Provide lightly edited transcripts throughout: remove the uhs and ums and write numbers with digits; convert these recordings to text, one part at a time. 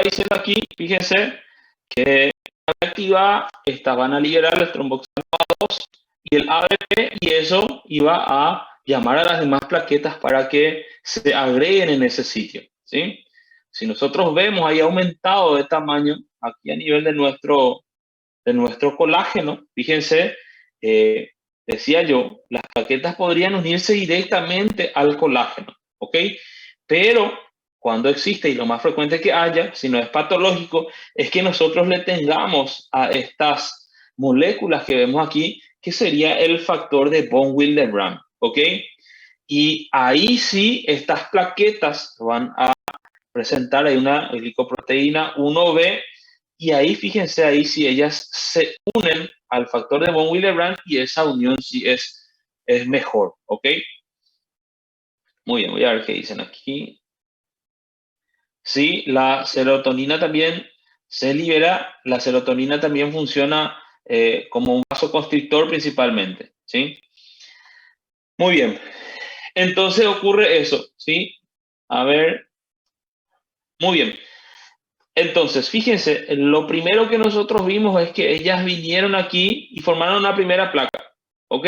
diciendo aquí, fíjense, que activa, estas van a liberar el tromboxano A2 y el ADP, y eso iba a llamar a las demás plaquetas para que se agreguen en ese sitio, ¿sí? Si nosotros vemos ahí aumentado de tamaño, aquí a nivel de nuestro colágeno, fíjense, decía yo, las plaquetas podrían unirse directamente al colágeno, ¿ok? Pero cuando existe, y lo más frecuente que haya, si no es patológico, es que nosotros le tengamos a estas moléculas que vemos aquí, que sería el factor de von Willebrand, ¿ok? Y ahí sí, estas plaquetas van a presentar ahí una glicoproteína 1B, y ahí fíjense, ahí sí ellas se unen al factor de von Willebrand y esa unión sí es mejor, ¿ok? Muy bien, voy a ver qué dicen aquí. Sí, la serotonina también se libera, la serotonina también funciona como un vasoconstrictor principalmente, ¿sí? Muy bien, entonces ocurre eso, ¿sí? A ver, muy bien. Entonces, fíjense, lo primero que nosotros vimos es que ellas vinieron aquí y formaron una primera placa, ¿ok?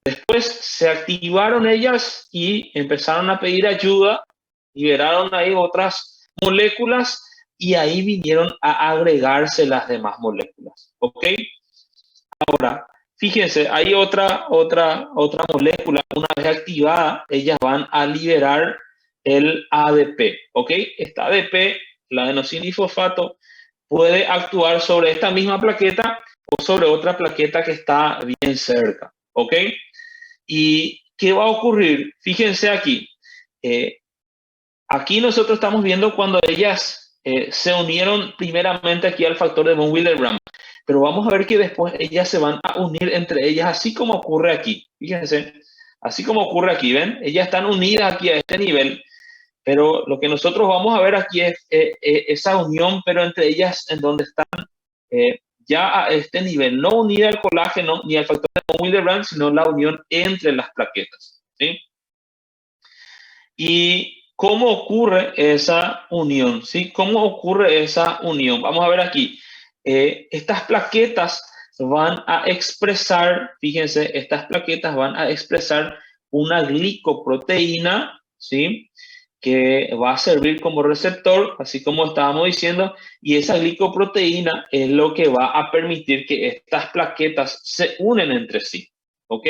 Después se activaron ellas y empezaron a pedir ayuda, liberaron ahí otras moléculas y ahí vinieron a agregarse las demás moléculas, ¿ok? Ahora, fíjense, hay otra molécula, una vez activada, ellas van a liberar el ADP, ¿ok? Esta ADP, la adenosindifosfato, puede actuar sobre esta misma plaqueta o sobre otra plaqueta que está bien cerca, ¿ok? ¿Y qué va a ocurrir? Fíjense aquí. Eh, Aquí nosotros estamos viendo cuando ellas se unieron primeramente aquí al factor de von Willebrand, pero vamos a ver que después ellas se van a unir entre ellas, así como ocurre aquí. Fíjense, así como ocurre aquí, ¿ven? Ellas están unidas aquí a este nivel, pero lo que nosotros vamos a ver aquí es esa unión, pero entre ellas en donde están ya a este nivel, no unida al colágeno ni al factor de von Willebrand, sino la unión entre las plaquetas, ¿sí? ¿Y cómo ocurre esa unión? ¿Sí? ¿Cómo ocurre esa unión? Vamos a ver aquí. Estas plaquetas van a expresar, fíjense, estas plaquetas van a expresar una glicoproteína, ¿sí? Que va a servir como receptor, así como estábamos diciendo, y esa glicoproteína es lo que va a permitir que estas plaquetas se unen entre sí, ¿ok?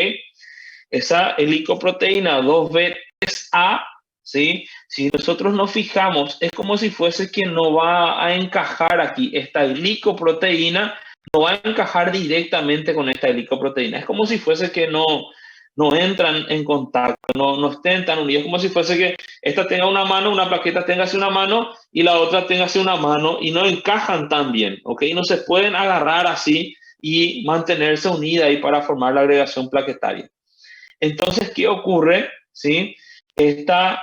Esa glicoproteína 2B3A, ¿sí? Si nosotros nos fijamos, es como si fuese que no va a encajar aquí. Esta glicoproteína no va a encajar directamente con esta glicoproteína. Es como si fuese que no entran en contacto, no estén tan unidos. Es como si fuese que esta tenga una mano, una plaqueta tenga así una mano y la otra tenga así una mano y no encajan tan bien, ¿ok? No se pueden agarrar así y mantenerse unida ahí para formar la agregación plaquetaria. Entonces, ¿qué ocurre? ¿Sí? Esta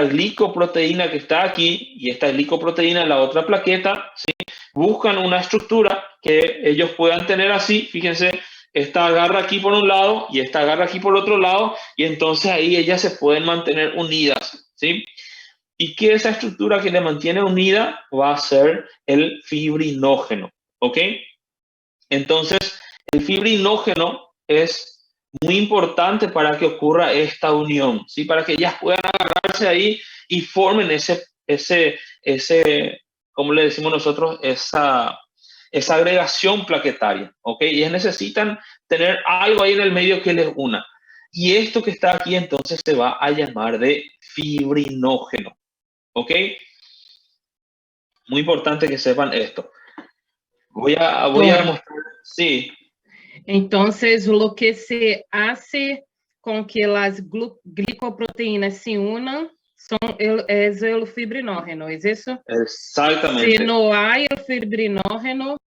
glicoproteína que está aquí y esta glicoproteína en la otra plaqueta, ¿sí? Buscan una estructura que ellos puedan tener así. Fíjense, esta agarra aquí por un lado y esta agarra aquí por otro lado, y entonces ahí ellas se pueden mantener unidas, ¿sí? Y que esa estructura que le mantiene unida va a ser el fibrinógeno, ¿ok? Entonces, el fibrinógeno es muy importante para que ocurra esta unión, ¿sí? Para que ellas puedan agarrarse ahí y formen ¿cómo le decimos nosotros? Esa agregación plaquetaria, ¿ok? Y ellas necesitan tener algo ahí en el medio que les una. Y esto que está aquí entonces se va a llamar de fibrinógeno, ¿ok? Muy importante que sepan esto. Voy a Doutor, demostrar, sí. entonces o que se hace com que as glicoproteínas se unam é o fibrinógeno, é isso? Se Exactamente. não há o fibrinógeno, não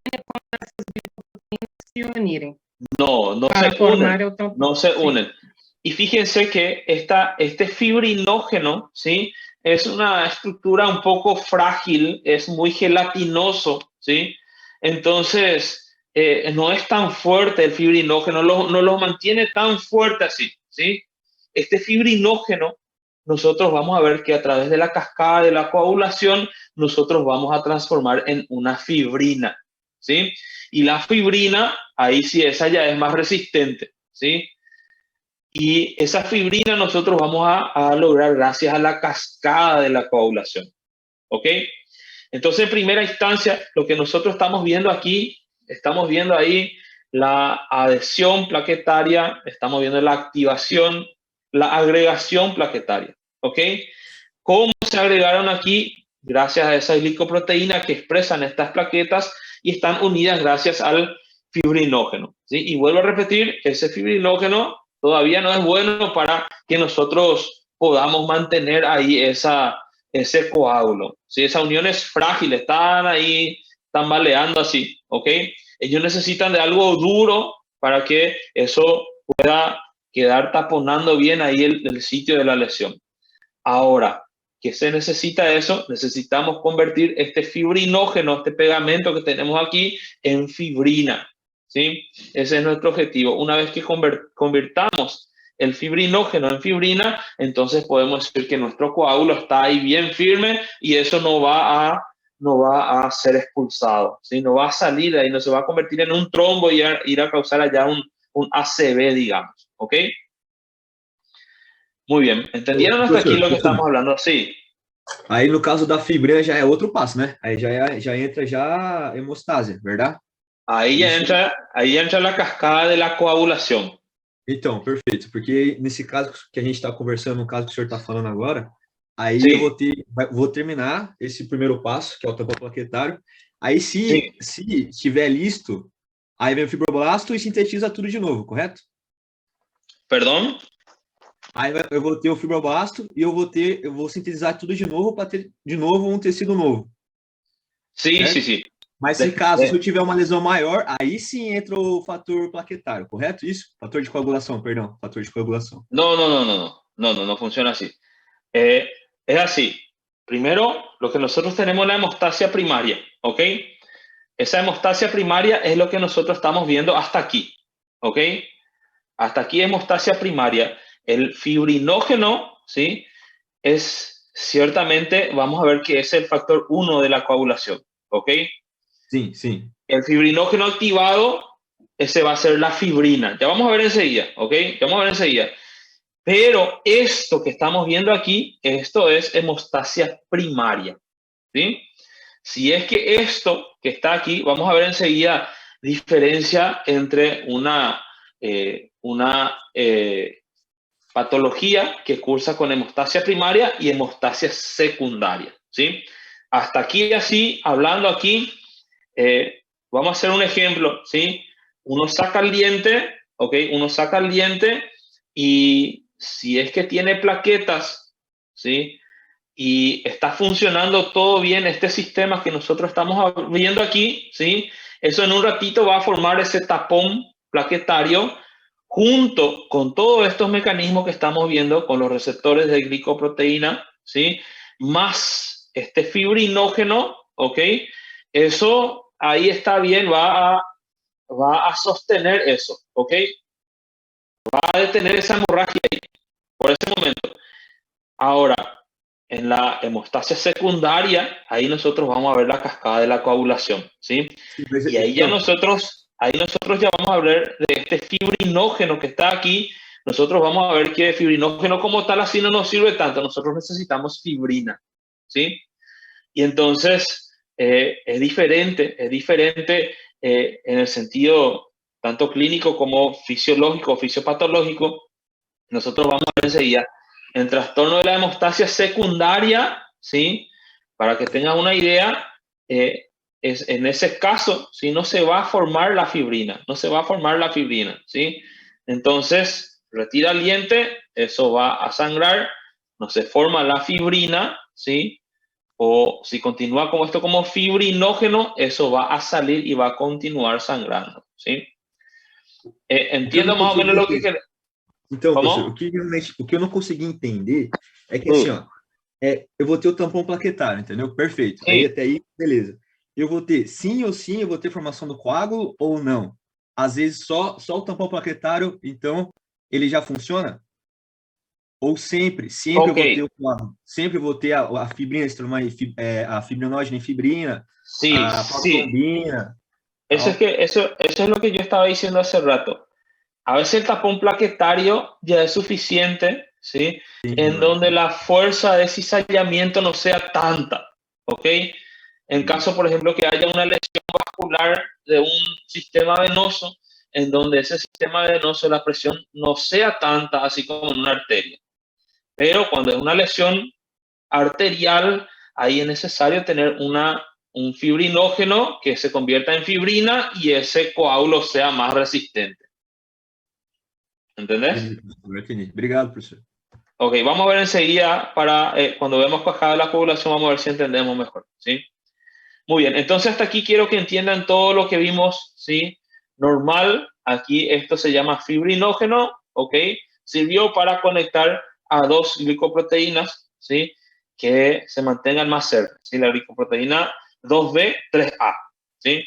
tem como essas glicoproteínas se unirem No se para unen, formar o tampão. no se Sim. unen. Y fíjense que este fibrinógeno, ¿sí? Es una estructura un poco frágil, es muy gelatinoso, ¿sí? Entonces, no es tan fuerte el fibrinógeno, no lo mantiene tan fuerte así, ¿sí? Este fibrinógeno nosotros vamos a ver que a través de la cascada de la coagulación, nosotros vamos a transformar en una fibrina, ¿sí? Y la fibrina, ahí sí, esa ya es más resistente, ¿sí? Y esa fibrina nosotros vamos a lograr gracias a la cascada de la coagulación, ¿ok? Entonces, en primera instancia, lo que nosotros estamos viendo aquí, estamos viendo ahí la adhesión plaquetaria, estamos viendo la activación, la agregación plaquetaria, ¿ok? ¿Cómo se agregaron aquí? Gracias a esa glicoproteína que expresan estas plaquetas y están unidas gracias al fibrinógeno, ¿sí? Y vuelvo a repetir, ese fibrinógeno todavía no es bueno para que nosotros podamos mantener ahí ese coágulo, ¿sí? Esa unión es frágil, están ahí tambaleando así, ¿ok? Ellos necesitan de algo duro para que eso pueda quedar taponando bien ahí el sitio de la lesión. Ahora, ¿qué se necesita eso? Necesitamos convertir este fibrinógeno, este pegamento que tenemos aquí, en fibrina, ¿sí? Ese es nuestro objetivo. Una vez que convirtamos el fibrinógeno en fibrina, entonces podemos decir que nuestro coágulo está ahí bien firme y eso no va a ser expulsado, ¿sí? No va a salir de ahí, no se va a convertir en un trombo y ir a causar allá un ACV, digamos, ¿ok? Muy bien, ¿entendieron hasta aquí Professor, lo que estamos hablando? Sí. aí no caso da fibrina já é outro passo, né? Aí já entra já a hemostase, verdade? Isso. Ahí entra la cascada de la coagulación. Então, perfeito, porque nesse caso que a gente está conversando, no caso que o senhor está falando agora, aí Sí, eu vou terminar esse primeiro passo, que é o tampão plaquetário. Aí, sí. se estiver listo, aí vem o fibroblasto e sintetiza tudo de novo, correto? ¿Perdón? Aí eu vou ter o fibroblasto e eu vou sintetizar tudo de novo para ter de novo um tecido novo. Sí, Certo? sí, sí. Mas se eu tiver uma lesão maior, aí sim entra o fator plaquetário, correto? Isso? Fator de coagulação, perdão. Fator de coagulação. No funciona así. Es así. Primero, lo que nosotros tenemos es la hemostasia primaria, ¿ok? Esa hemostasia primaria es lo que nosotros estamos viendo hasta aquí, ¿ok? Hasta aquí hemostasia primaria. El fibrinógeno, ¿sí? Es ciertamente, vamos a ver que es el factor 1 de la coagulación, ¿ok? Sim, sim. El fibrinógeno activado, ese va a ser la fibrina. Ya vamos a ver enseguida, ¿ok? Ya vamos a ver enseguida. Pero esto que estamos viendo aquí, esto es hemostasia primaria, ¿sí? Si es que esto que está aquí, vamos a ver enseguida diferencia entre una patología que cursa con hemostasia primaria y hemostasia secundaria, ¿sí? Hasta aquí, así, hablando aquí, vamos a hacer un ejemplo, ¿sí? Uno saca el diente, ¿ok? Uno saca el diente y si es que tiene plaquetas, ¿sí? Y está funcionando todo bien este sistema que nosotros estamos viendo aquí, ¿sí? Eso en un ratito va a formar ese tapón plaquetario junto con todos estos mecanismos que estamos viendo con los receptores de glicoproteína, ¿sí? Más este fibrinógeno, ¿ok? Eso ahí está bien, va a sostener eso, ¿ok? Va a detener esa hemorragia ahí, por ese momento. Ahora, en la hemostasia secundaria, ahí nosotros vamos a ver la cascada de la coagulación, ¿sí? Y ahí ya nosotros ya vamos a hablar de este fibrinógeno que está aquí. Nosotros vamos a ver que fibrinógeno como tal así no nos sirve tanto. Nosotros necesitamos fibrina, ¿sí? Y entonces es diferente en el sentido tanto clínico como fisiológico, fisiopatológico. Nosotros vamos a ver enseguida en trastorno de la hemostasia secundaria, ¿sí? Para que tengan una idea, en ese caso, ¿sí? No se va a formar la fibrina, ¿sí? Entonces, retira el diente, eso va a sangrar, no se forma la fibrina, ¿sí? O si continúa como esto como fibrinógeno, eso va a salir y va a continuar sangrando, ¿sí? Entiendo más o menos lo que... Então, ¿Cómo? professor, o que eu não consegui entender é que assim, ó, eu vou ter o tampão plaquetário, entendeu? Perfeito. Sim. Aí até aí, beleza. Eu vou ter sim ou sim, eu vou ter formação do coágulo ou não? Às vezes só o tampão plaquetário, então ele já funciona? Ou sempre Ok, sempre vou ter a fibrina, a fibrinógena e fibrina, sí, a sí. protrombina, Eso es tal. que eso es lo que yo estaba diciendo hace rato. A veces el tapón plaquetario ya es suficiente, ¿sí? Sim, En mano. donde la fuerza de cizallamiento no sea tanta, ¿ok? En Sim. caso, por ejemplo, que haya una lesión vascular de un sistema venoso, en donde ese sistema venoso, la presión no sea tanta, así como en una arteria. Pero cuando es una lesión arterial, ahí es necesario tener un fibrinógeno que se convierta en fibrina y ese coágulo sea más resistente. ¿Entendés? Entendi, professor, entendi. Obrigado, professor. Ok, vamos a ver enseguida para cuando vemos cuajada de la coagulación, vamos a ver si entendemos mejor, ¿sí? Muy bien, entonces hasta aquí quiero que entiendan todo lo que vimos, ¿sí? Normal, aquí esto se llama fibrinógeno, ¿ok? Sirvió para conectar a dos glicoproteínas, ¿sí? Que se mantengan más cerca, ¿sí? La glicoproteína 2B, 3A, ¿sí?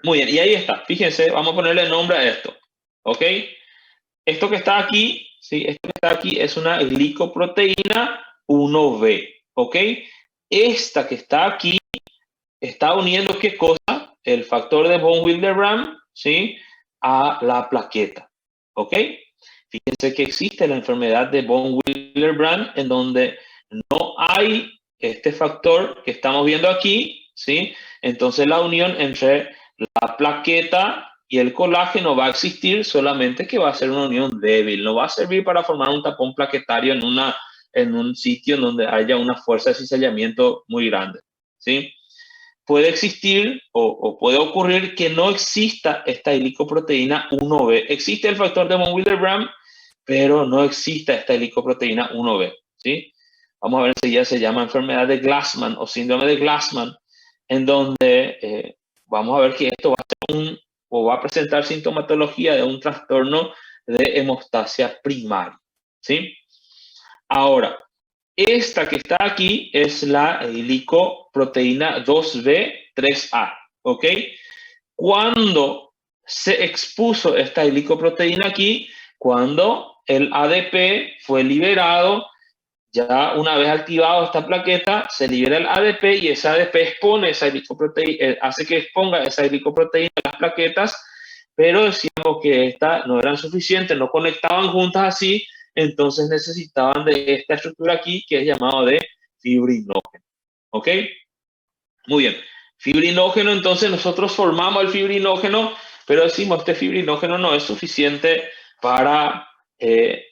Muy bien, y ahí está, fíjense, vamos a ponerle nombre a esto, ¿ok? Esto que está aquí, ¿sí? Esto que está aquí es una glicoproteína 1B, ¿ok? Esta que está aquí está uniendo qué cosa, el factor de von Willebrand, ¿sí? A la plaqueta, ¿ok? Fíjense que existe la enfermedad de von Willebrand en donde no hay este factor que estamos viendo aquí, ¿sí? Entonces la unión entre la plaqueta y el colágeno va a existir, solamente que va a ser una unión débil, no va a servir para formar un tapón plaquetario en un sitio en donde haya una fuerza de cizallamiento muy grande, ¿sí? Puede existir o puede ocurrir que no exista esta glicoproteína 1B. Existe el factor de von Willebrand, pero no existe esta glicoproteína 1B, ¿sí? Vamos a ver si ya se llama enfermedad de Glassman o síndrome de Glassman, en donde vamos a ver que esto va a ser o va a presentar sintomatología de un trastorno de hemostasia primaria, ¿sí? Ahora, esta que está aquí es la glicoproteína 2B3A, ¿ok? Cuando se expuso esta glicoproteína aquí, cuando el ADP fue liberado, ya una vez activado esta plaqueta, se libera el ADP y ese ADP expone esa glicoproteína, hace que exponga esa glicoproteína a las plaquetas, pero decíamos que estas no eran suficientes, no conectaban juntas así, entonces necesitaban de esta estructura aquí que es llamado de fibrinógeno. ¿Ok? Muy bien. Fibrinógeno, entonces nosotros formamos el fibrinógeno, pero decimos este fibrinógeno no es suficiente para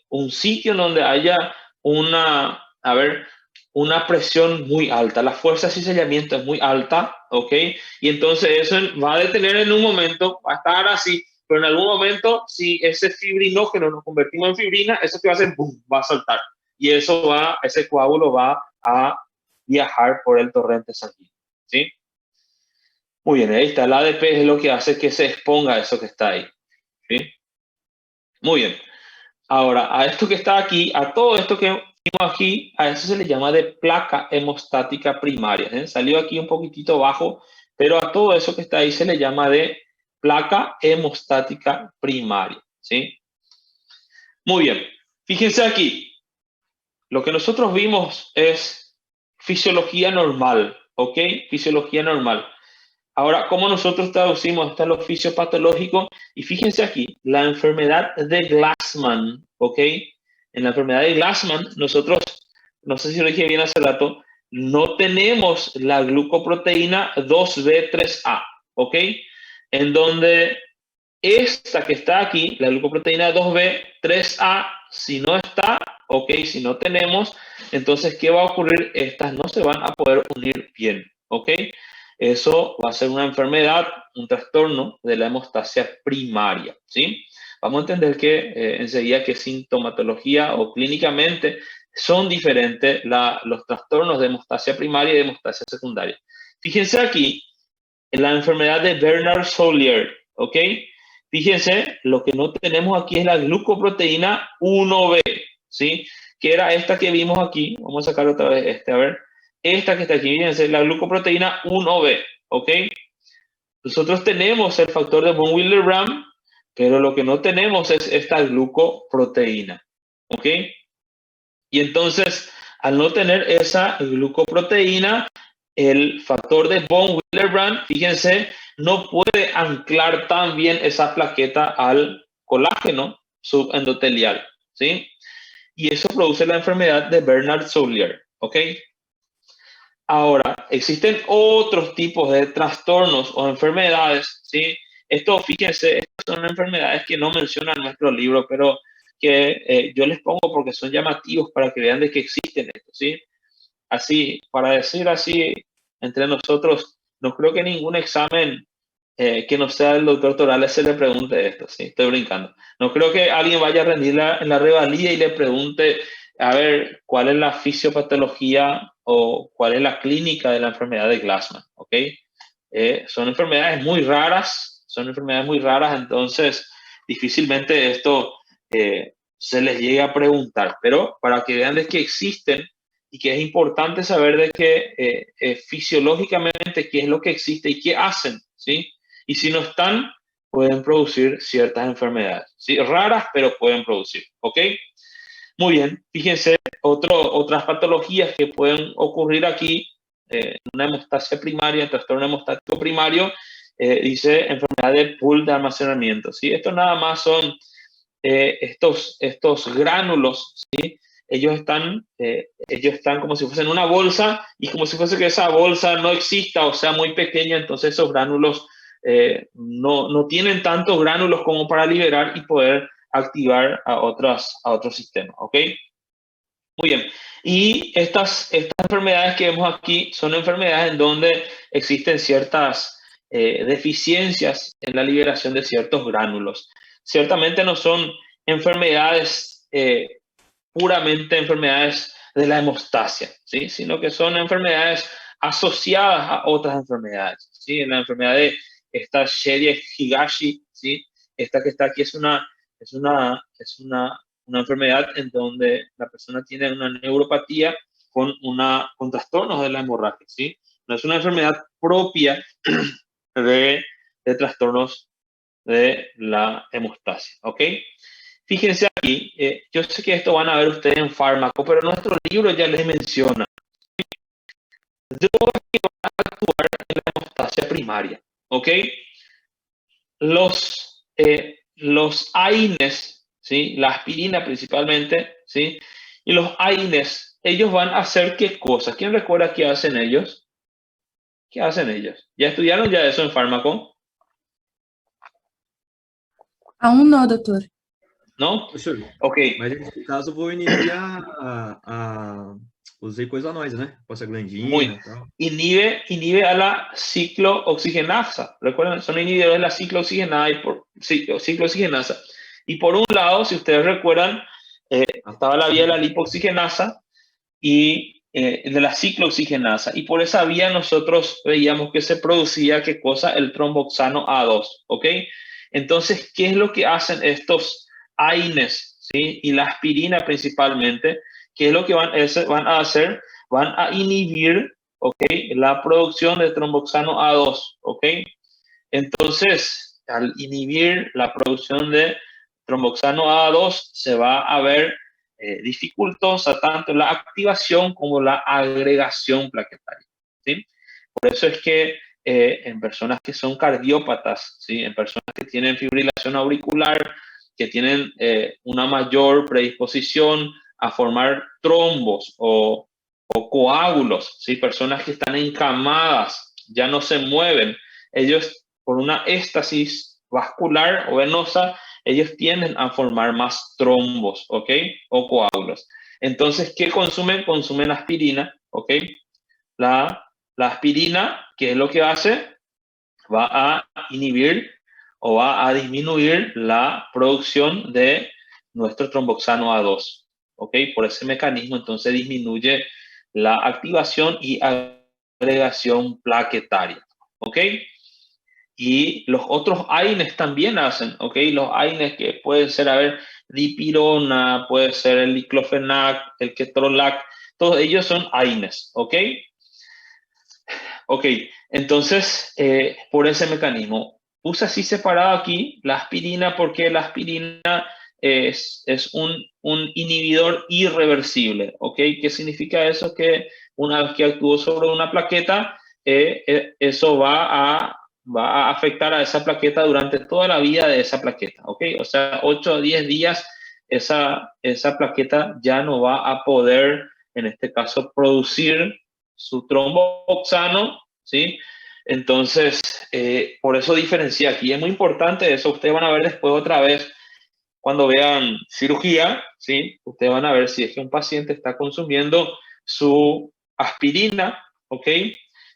un sitio donde haya una presión muy alta. La fuerza de cizallamiento es muy alta, ¿ok? Y entonces eso va a detener en un momento, va a estar así, pero en algún momento, si ese fibrinógeno nos convertimos en fibrina, eso que va a hacer, ¡boom!, va a saltar. Y ese coágulo va a viajar por el torrente sanguíneo, ¿sí? Muy bien, ahí está. El ADP es lo que hace que se exponga eso que está ahí, ¿sí? Muy bien. Ahora, a esto que está aquí, a todo esto que vimos aquí, a eso se le llama de placa hemostática primaria, ¿eh? Salió aquí un poquitito bajo, pero a todo eso que está ahí se le llama de placa hemostática primaria, ¿sí? Muy bien. Fíjense aquí. Lo que nosotros vimos es fisiología normal, ¿ok? Fisiología normal. Ahora, ¿cómo nosotros traducimos hasta lo fisiopatológico? Y fíjense aquí, la enfermedad de Glassman, ¿ok? En la enfermedad de Glassman, nosotros, no sé si lo dije bien hace rato, no tenemos la glucoproteína 2B3A, ¿ok? En donde esta que está aquí, la glucoproteína 2B3A, si no está, ¿ok? Si no tenemos, entonces, ¿qué va a ocurrir? Estas no se van a poder unir bien, ¿ok? Eso va a ser una enfermedad, un trastorno de la hemostasia primaria, ¿sí? Vamos a entender que enseguida que sintomatología o clínicamente son diferentes los trastornos de hemostasia primaria y de hemostasia secundaria. Fíjense aquí, en la enfermedad de Bernard-Soulier, ¿ok? Fíjense, lo que no tenemos aquí es la glucoproteína 1B, ¿sí? Que era esta que vimos aquí. Vamos a sacar otra vez a ver. Esta que está aquí, fíjense, la glucoproteína 1B, ¿ok? Nosotros tenemos el factor de von Willebrand, pero lo que no tenemos es esta glucoproteína, ¿ok? Y entonces, al no tener esa glucoproteína, el factor de von Willebrand, fíjense, no puede anclar tan bien esa plaqueta al colágeno subendotelial, ¿sí? Y eso produce la enfermedad de Bernard-Soulier, ¿ok? Ahora, existen otros tipos de trastornos o enfermedades, ¿sí? Esto, fíjense, estas son enfermedades que no menciona nuestro libro, pero que yo les pongo porque son llamativos para que vean de que existen estos, ¿sí? Así, para decir así, entre nosotros, no creo que ningún examen que no sea el doctor Torales se le pregunte esto, ¿sí? Estoy brincando. No creo que alguien vaya a rendir en la revalida y le pregunte, a ver, cuál es la fisiopatología o cuál es la clínica de la enfermedad de Glassman, ¿ok? Son enfermedades muy raras, entonces difícilmente esto se les llegue a preguntar, pero para que vean de que existen y que es importante saber de que fisiológicamente qué es lo que existe y qué hacen, ¿sí? Y si no están, pueden producir ciertas enfermedades, ¿sí? Raras, pero pueden producir, ¿ok? Muy bien, fíjense, otras patologías que pueden ocurrir aquí, una hemostasia primaria, trastorno hemostático primario, dice enfermedad de pool de almacenamiento, ¿sí? Esto nada más son estos gránulos, ¿sí? Ellos están como si fuesen una bolsa y como si fuese que esa bolsa no exista o sea muy pequeña, entonces esos gránulos no tienen tantos gránulos como para liberar y poder activar a otros sistemas, ¿ok? Muy bien. Y estas enfermedades que vemos aquí son enfermedades en donde existen ciertas deficiencias en la liberación de ciertos gránulos. Ciertamente no son enfermedades, puramente enfermedades de la hemostasia, ¿sí? Sino que son enfermedades asociadas a otras enfermedades, ¿sí? En la enfermedad de esta Sheria Higashi, ¿sí? Esta que está aquí es una enfermedad en donde la persona tiene una neuropatía con trastornos de la hemorragia, ¿sí? No es una enfermedad propia de trastornos de la hemostasia, ¿ok? Fíjense aquí, yo sé que esto van a ver ustedes en fármaco, pero nuestro libro ya les menciona drogas que van a actuar en la hemostasia primaria, ¿ok? Los AINES, ¿sí? La aspirina principalmente, ¿sí? Y los AINES, ellos van a hacer ¿qué cosa? ¿Quién recuerda qué hacen ellos? ¿Qué hacen ellos? ¿Ya estudiaron ya eso en fármaco? Aún no, doutor. ¿No? Professor, Ok, mas nesse caso eu vou inibir os eicosanoides, né? muy. Prostaglandina e tal. Inhibe a la ciclooxigenasa. Recuerden, son inhibidores de la ciclooxigenasa. Y por un lado, si ustedes recuerdan, estaba la vía de la lipoxigenasa y de la ciclooxigenasa. Y por esa vía nosotros veíamos que se producía, ¿qué cosa? El tromboxano A2, ¿ok? Entonces, ¿qué es lo que hacen estos AINES, ¿sí? Y la aspirina principalmente? ¿Qué es lo que van a hacer? Van a inhibir, ¿ok? La producción de tromboxano A2, ¿ok? Entonces, al inhibir la producción de tromboxano A2, se va a ver dificultosa tanto la activación como la agregación plaquetaria, ¿sí? Por eso es que en personas que son cardiópatas, ¿sí? En personas que tienen fibrilación auricular, que tienen una mayor predisposición a formar trombos o coágulos, ¿sí? Personas que están encamadas, ya no se mueven, ellos por una éstasis vascular o venosa, ellos tienden a formar más trombos, ¿ok? O coágulos. Entonces, ¿qué consumen? Consumen aspirina, ¿ok? La aspirina, ¿qué es lo que hace? Va a inhibir o va a disminuir la producción de nuestro tromboxano A2, ¿ok? Por ese mecanismo, entonces disminuye la activación y agregación plaquetaria, ¿ok? Y los otros AINES también hacen, ¿ok? Los AINES que pueden ser, a ver, dipirona, puede ser el diclofenac, el ketorolac, todos ellos son AINES, ¿ok? Ok, entonces, por ese mecanismo, puse así separado aquí la aspirina porque la aspirina es un inhibidor irreversible, ¿ok? ¿Qué significa eso? Que una vez que actúa sobre una plaqueta, eso va a afectar a esa plaqueta durante toda la vida de esa plaqueta, ¿ok? O sea, 8 a 10 días esa plaqueta ya no va a poder, en este caso, producir su tromboxano, ¿sí? Entonces, por eso diferencia aquí. Es muy importante eso. Ustedes van a ver después otra vez, cuando vean cirugía, ¿sí? Ustedes van a ver si es que un paciente está consumiendo su aspirina, ¿ok?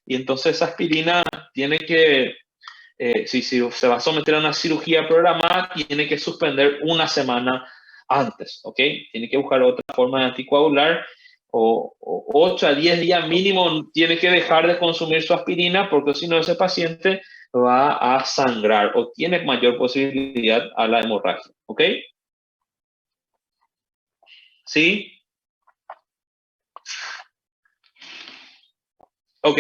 Y entonces esa aspirina tiene que, si se va a someter a una cirugía programada, tiene que suspender una semana antes, ¿ok? Tiene que buscar otra forma de anticoagular o 8 a 10 días mínimo tiene que dejar de consumir su aspirina porque si no ese paciente va a sangrar o tiene mayor posibilidad a la hemorragia, ¿ok? ¿Sí? Ok.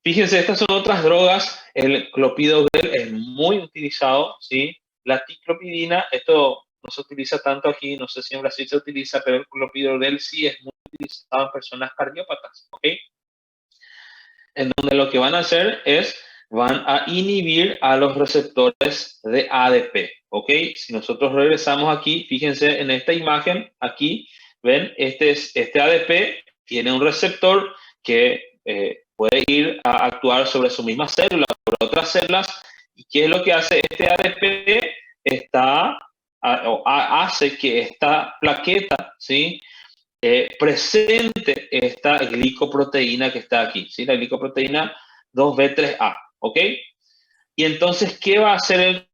Fíjense, estas son otras drogas. El clopidogrel es muy utilizado, ¿sí? La ticlopidina, esto no se utiliza tanto aquí, no sé si en Brasil se utiliza, pero el clopidogrel sí es muy utilizado en personas cardiópatas, ¿ok? En donde lo que van a hacer es, van a inhibir a los receptores de ADP, ¿ok? Si nosotros regresamos aquí, fíjense en esta imagen, aquí, ven, este ADP tiene un receptor que puede ir a actuar sobre su misma célula, sobre otras células, y ¿qué es lo que hace este ADP? Hace que esta plaqueta, ¿sí? Presente esta glicoproteína que está aquí, ¿sí? La glicoproteína 2B3A, ¿ok? Y entonces, ¿qué va a hacer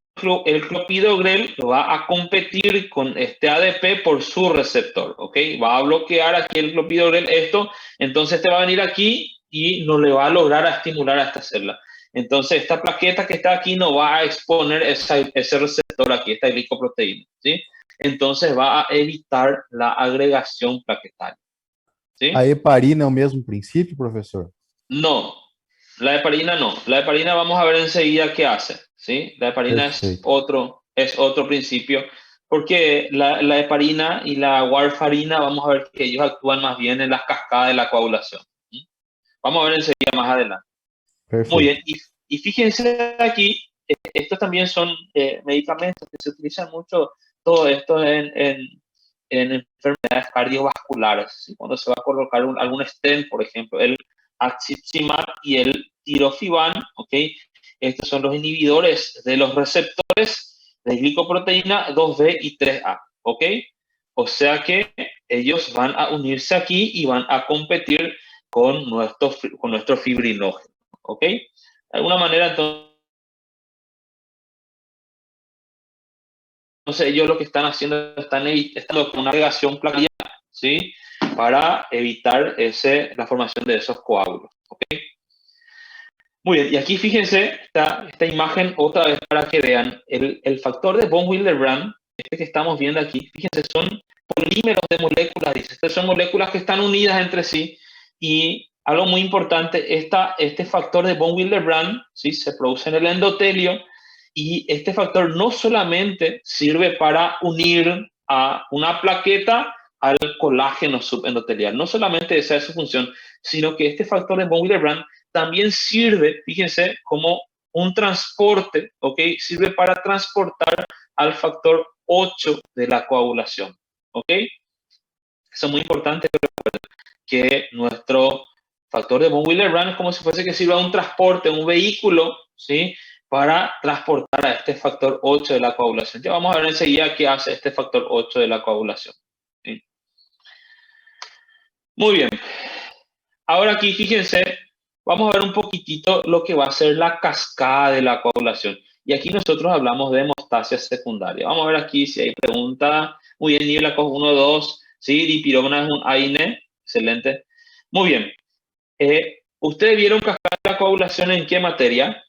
el clopidogrel? Va a competir con este ADP por su receptor, ¿ok? Va a bloquear aquí el clopidogrel esto, entonces te va a venir aquí y no le va a lograr a estimular a esta célula. Entonces, esta plaqueta que está aquí no va a exponer ese receptor aquí, esta glicoproteína, ¿sí? Entonces va a evitar la agregación plaquetaria, ¿sí? A heparina é o mesmo princípio, professor? No, la heparina no. La heparina vamos a ver enseguida qué hace, ¿sí? La heparina Perfeito. es otro principio, porque la heparina y la warfarina vamos a ver que ellos actúan más bien en las cascadas de la coagulación, ¿sí? Vamos a ver enseguida más adelante. Muy Perfeito. bien, y fíjense aquí, estos también son medicamentos que se utilizan mucho, todo esto en enfermedades cardiovasculares, ¿sí? Cuando se va a colocar algún stent, por ejemplo, el axizimab y el tirofiban, ¿ok? Estos son los inhibidores de los receptores de glicoproteína 2B y 3A, ¿ok? O sea que ellos van a unirse aquí y van a competir con nuestro fibrinógeno, ¿ok? De alguna manera, entonces ellos lo que están haciendo, están con una agregación plaquetaria, ¿sí? Para evitar la formación de esos coágulos, ¿ok? Muy bien, y aquí fíjense esta imagen otra vez para que vean el factor de von Willebrand, este que estamos viendo aquí, fíjense, son polímeros de moléculas, dice, estas son moléculas que están unidas entre sí, y algo muy importante, este factor de von Willebrand, ¿sí? Se produce en el endotelio, y este factor no solamente sirve para unir a una plaqueta al colágeno subendotelial, no solamente esa es su función, sino que este factor de von Willebrand también sirve, fíjense, como un transporte, ¿ok? Sirve para transportar al factor 8 de la coagulación, ¿ok? Eso es muy importante, que nuestro factor de von Willebrand es como si fuese que sirva un transporte, un vehículo, ¿sí? Para transportar a este factor 8 de la coagulación. Ya vamos a ver enseguida qué hace este factor 8 de la coagulación, ¿sí? Muy bien. Ahora aquí, fíjense, vamos a ver un poquitito lo que va a ser la cascada de la coagulación. Y aquí nosotros hablamos de hemostasia secundaria. Vamos a ver aquí si hay pregunta. Muy bien, nivel 1, 2. Sí, dipirómana es un AINE. Excelente. Muy bien. ¿Ustedes vieron cascada de la coagulación en qué materia?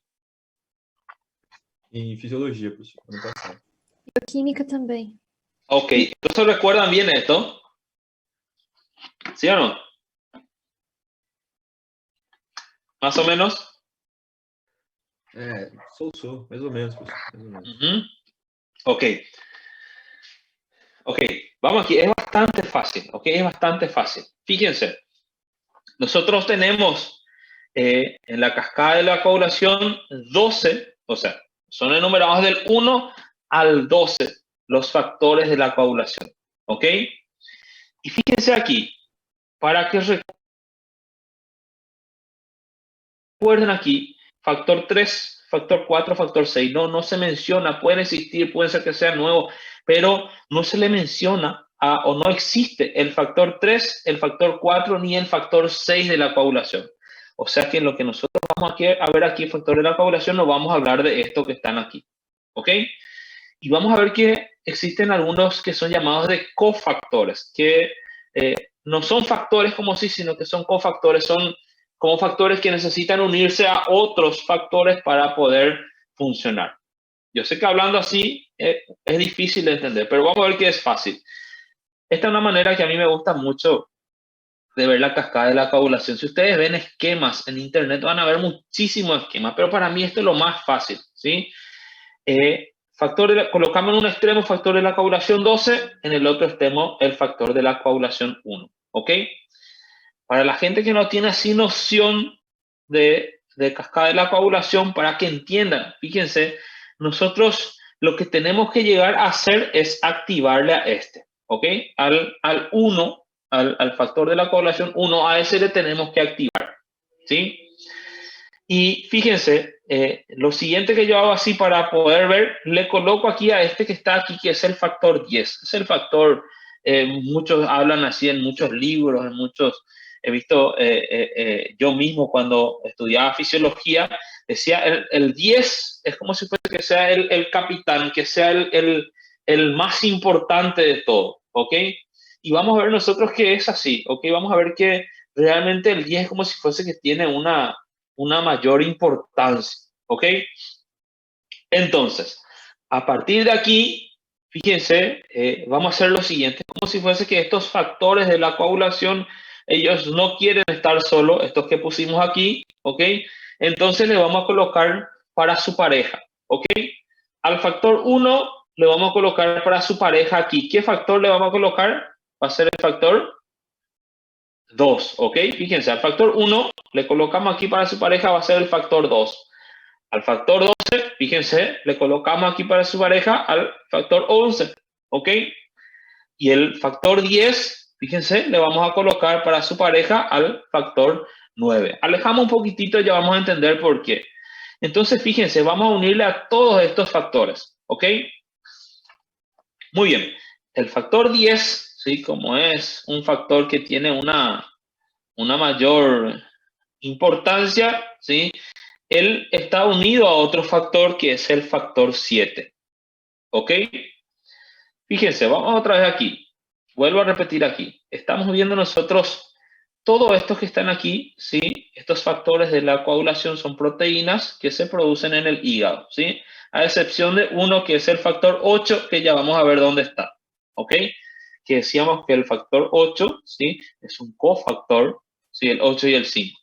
Em fisiologia, professor, ano passado. Bioquímica também. Ok, entonces recuerdan bien esto. ¿Sí o no? ¿Más o menos? Sou, mais ou menos, professor. Mais ou menos. Uh-huh. Ok. Ok, vamos aquí, es bastante fácil, ok, es bastante fácil. Fíjense, nosotros tenemos en la cascada de la coagulación 12, o sea, son enumerados del 1 al 12 los factores de la coagulación, ok. Y fíjense aquí, para que recuerden aquí, factor 3, factor 4, factor 6, no se menciona, pueden existir, puede ser que sea nuevo, pero no se le menciona o no existe el factor 3, el factor 4 ni el factor 6 de la coagulación. O sea que lo que nosotros vamos a ver aquí, el factor de la coagulación, no vamos a hablar de esto que están aquí, ¿ok? Y vamos a ver que existen algunos que son llamados de cofactores, que no son factores como sí, sino que son cofactores, son como factores que necesitan unirse a otros factores para poder funcionar. Yo sé que hablando así es difícil de entender, pero vamos a ver que es fácil. Esta es una manera que a mí me gusta mucho de ver la cascada de la coagulación. Si ustedes ven esquemas en internet, van a ver muchísimos esquemas, pero para mí esto es lo más fácil, ¿sí? Colocamos en un extremo factor de la coagulación 12, en el otro extremo el factor de la coagulación 1, ¿ok? Para la gente que no tiene así noción de cascada de la coagulación, para que entiendan, fíjense, nosotros lo que tenemos que llegar a hacer es activarle a este, ¿ok? Al 1, al factor de la coagulación 1, a ese le tenemos que activar, ¿sí? Y fíjense, lo siguiente que yo hago así para poder ver, le coloco aquí a este que está aquí, que es el factor 10. Es el factor, muchos hablan así en muchos libros, en muchos, he visto yo mismo cuando estudiaba fisiología, decía el 10 es como si fuese que sea el capitán, que sea el más importante de todo, ¿ok? Y vamos a ver nosotros que es así, ¿ok? Vamos a ver que realmente el 10 es como si fuese que tiene una mayor importancia, ¿ok? Entonces, a partir de aquí, fíjense, vamos a hacer lo siguiente, como si fuese que estos factores de la coagulación, ellos no quieren estar solos, estos que pusimos aquí, ¿ok? Entonces le vamos a colocar para su pareja, ¿ok? Al factor 1 le vamos a colocar para su pareja aquí. ¿Qué factor le vamos a colocar? Va a ser el factor 2, ¿ok? Fíjense, al factor 1 le colocamos aquí para su pareja, va a ser el factor 2. Al factor 12, fíjense, le colocamos aquí para su pareja al factor 11, ¿ok? Y el factor 10, fíjense, le vamos a colocar para su pareja al factor 9. Alejamos un poquitito y ya vamos a entender por qué. Entonces, fíjense, vamos a unirle a todos estos factores, ¿ok? Muy bien. El factor 10, ¿sí? Como es un factor que tiene una mayor importancia, ¿sí? Él está unido a otro factor que es el factor 7, ¿ok? Fíjense, vamos otra vez aquí. Vuelvo a repetir aquí. Estamos viendo nosotros todos estos que están aquí, ¿sí? Estos factores de la coagulación son proteínas que se producen en el hígado, ¿sí? A excepción de uno que es el factor 8, que ya vamos a ver dónde está, ¿ok? Que decíamos que el factor 8, ¿sí? Es un cofactor, ¿sí? El 8 y el 5.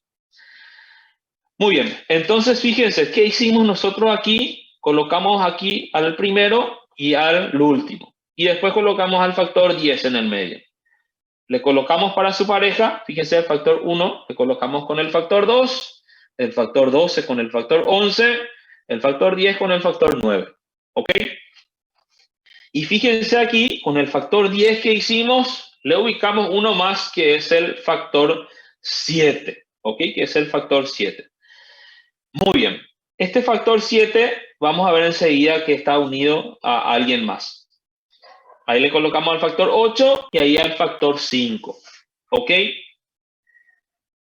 Muy bien, entonces fíjense, ¿qué hicimos nosotros aquí? Colocamos aquí al primero y al último. Y después colocamos al factor 10 en el medio. Le colocamos para su pareja, fíjense el factor 1, le colocamos con el factor 2, el factor 12 con el factor 11, el factor 10 con el factor 9. ¿Ok? Y fíjense aquí, con el factor 10 que hicimos, le ubicamos uno más que es el factor 7. ¿Ok? Que es el factor 7. Muy bien. Este factor 7, vamos a ver enseguida que está unido a alguien más. Ahí le colocamos al factor 8 y ahí al factor 5. ¿Ok?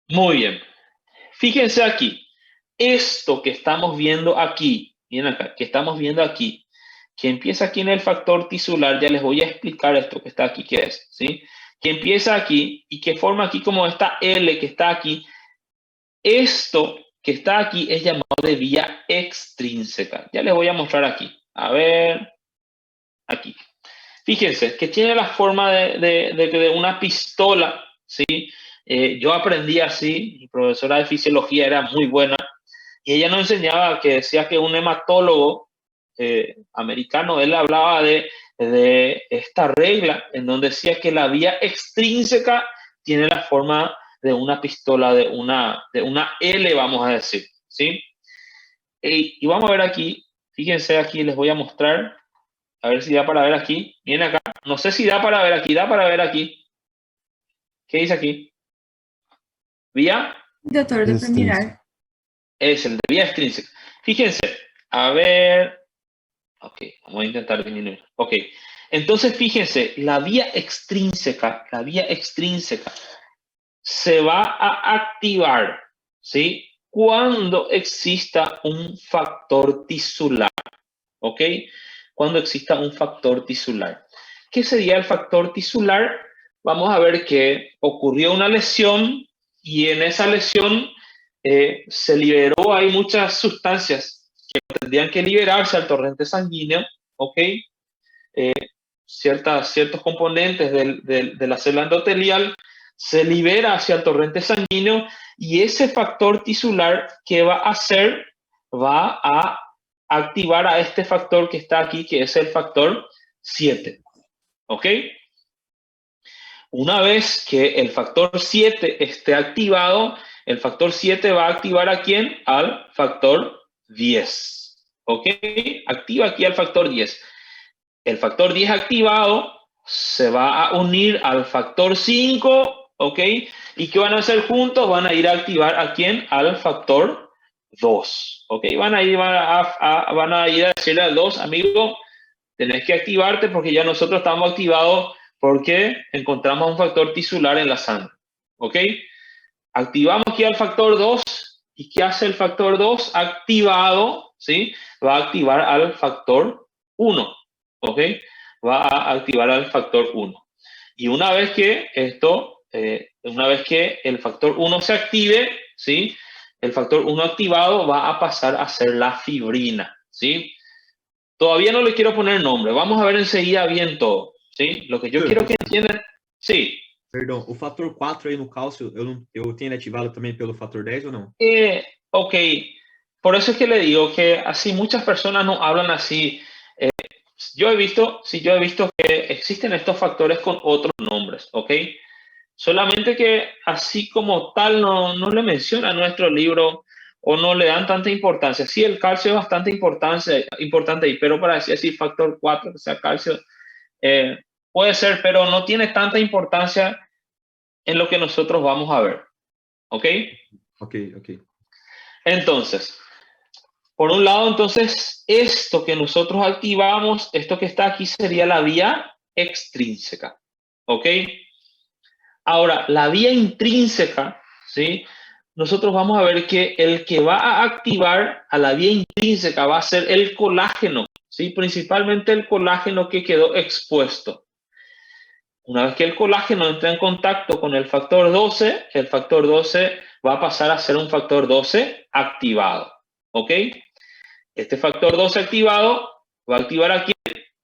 Muy bien. Fíjense aquí. Esto que estamos viendo aquí, miren acá, que estamos viendo aquí, que empieza aquí en el factor tisular, ya les voy a explicar esto que está aquí, qué es, ¿sí? Que empieza aquí y que forma aquí como esta L que está aquí. Esto que está aquí es llamado de vía extrínseca. Ya les voy a mostrar aquí. A ver, aquí. Fíjense que tiene la forma de una pistola, ¿sí? Yo aprendí así, mi profesora de fisiología era muy buena, y ella nos enseñaba que decía que un hematólogo americano, él hablaba de de esta regla en donde decía que la vía extrínseca tiene la forma de una pistola, de una L, vamos a decir, ¿sí? Y vamos a ver aquí, fíjense aquí, les voy a mostrar, a ver si da para ver aquí, viene acá, no sé si da para ver aquí, da para ver aquí. ¿Qué dice aquí? Vía. Doutor, dá para mirar. Es el de vía extrínseca. Fíjense, a ver, ok, vamos a intentar disminuir. Ok, entonces fíjense, la vía extrínseca se va a activar, ¿sí? Cuando exista un factor tisular, ¿ok? Cuando exista un factor tisular. ¿Qué sería el factor tisular? Vamos a ver que ocurrió una lesión y en esa lesión se liberó, hay muchas sustancias que tendrían que liberarse al torrente sanguíneo, ¿ok? Ciertos componentes de la célula endotelial se libera hacia el torrente sanguíneo y ese factor tisular, ¿qué va a hacer? Va a activar a este factor que está aquí, que es el factor 7. ¿Ok? Una vez que el factor 7 esté activado, el factor 7 va a activar ¿a quién? Al factor 10. ¿Ok? Activa aquí al factor 10. El factor 10 activado se va a unir al factor 5, ¿ok? ¿Y qué van a hacer juntos? Van a ir a activar ¿a quién? Al factor 2, ¿ok? Van a ir a decirle al 2, amigo, tenés que activarte porque ya nosotros estamos activados porque encontramos un factor tisular en la sangre, ¿ok? Activamos aquí al factor 2. ¿Y qué hace el factor 2? Activado, ¿sí? Va a activar al factor 1, ¿ok? Va a activar al factor 1. Y una vez que el factor 1 se active, ¿sí? El factor 1 activado va a pasar a ser la fibrina, ¿sí? Todavía no le quiero poner nombre, vamos a ver enseguida bien todo, ¿sí? Lo que yo quiero que entiendan, sí. Perdão, o fator 4 aí no cálcio, eu tenho ele ativado também pelo fator 10 ou não? Ok, por eso es que le digo que así muchas personas no hablan así. Yo he visto que existen estos factores con otros nombres, ¿ok? Solamente que así como tal no le menciona nuestro libro o no le dan tanta importancia. Sí, el calcio es bastante importante ahí, pero para decir así factor 4, que sea calcio, puede ser, pero no tiene tanta importancia en lo que nosotros vamos a ver, ¿ok? Ok. Entonces, por un lado, entonces, esto que nosotros activamos, esto que está aquí sería la vía extrínseca, ¿ok? Ahora, la vía intrínseca, ¿sí? Nosotros vamos a ver que el que va a activar a la vía intrínseca va a ser el colágeno, ¿sí? Principalmente el colágeno que quedó expuesto. Una vez que el colágeno entra en contacto con el factor 12 va a pasar a ser un factor 12 activado, ¿ok? Este factor 12 activado va a activar aquí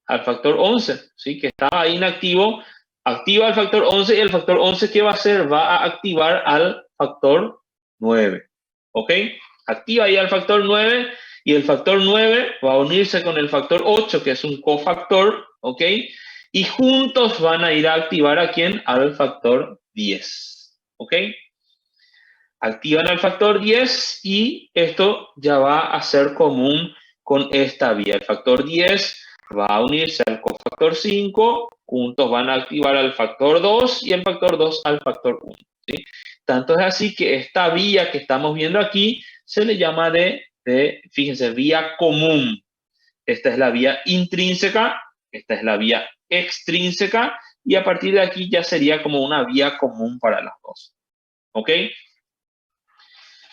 al factor 11, ¿sí? Que estaba inactivo, activa el factor 11 y el factor 11, ¿qué va a hacer? Va a activar al factor 9, ¿ok? Activa ahí al factor 9 y el factor 9 va a unirse con el factor 8, que es un cofactor, ¿ok? Y juntos van a ir a activar ¿a quién? Al factor 10, ¿ok? Activan al factor 10 y esto ya va a ser común con esta vía. El factor 10 va a unirse al cofactor 5, juntos van a activar al factor 2 y el factor 2 al factor 1. ¿Sí? Tanto es así que esta vía que estamos viendo aquí se le llama fíjense, vía común. Esta es la vía intrínseca, esta es la vía extrínseca y a partir de aquí ya sería como una vía común para las dos. ¿Ok?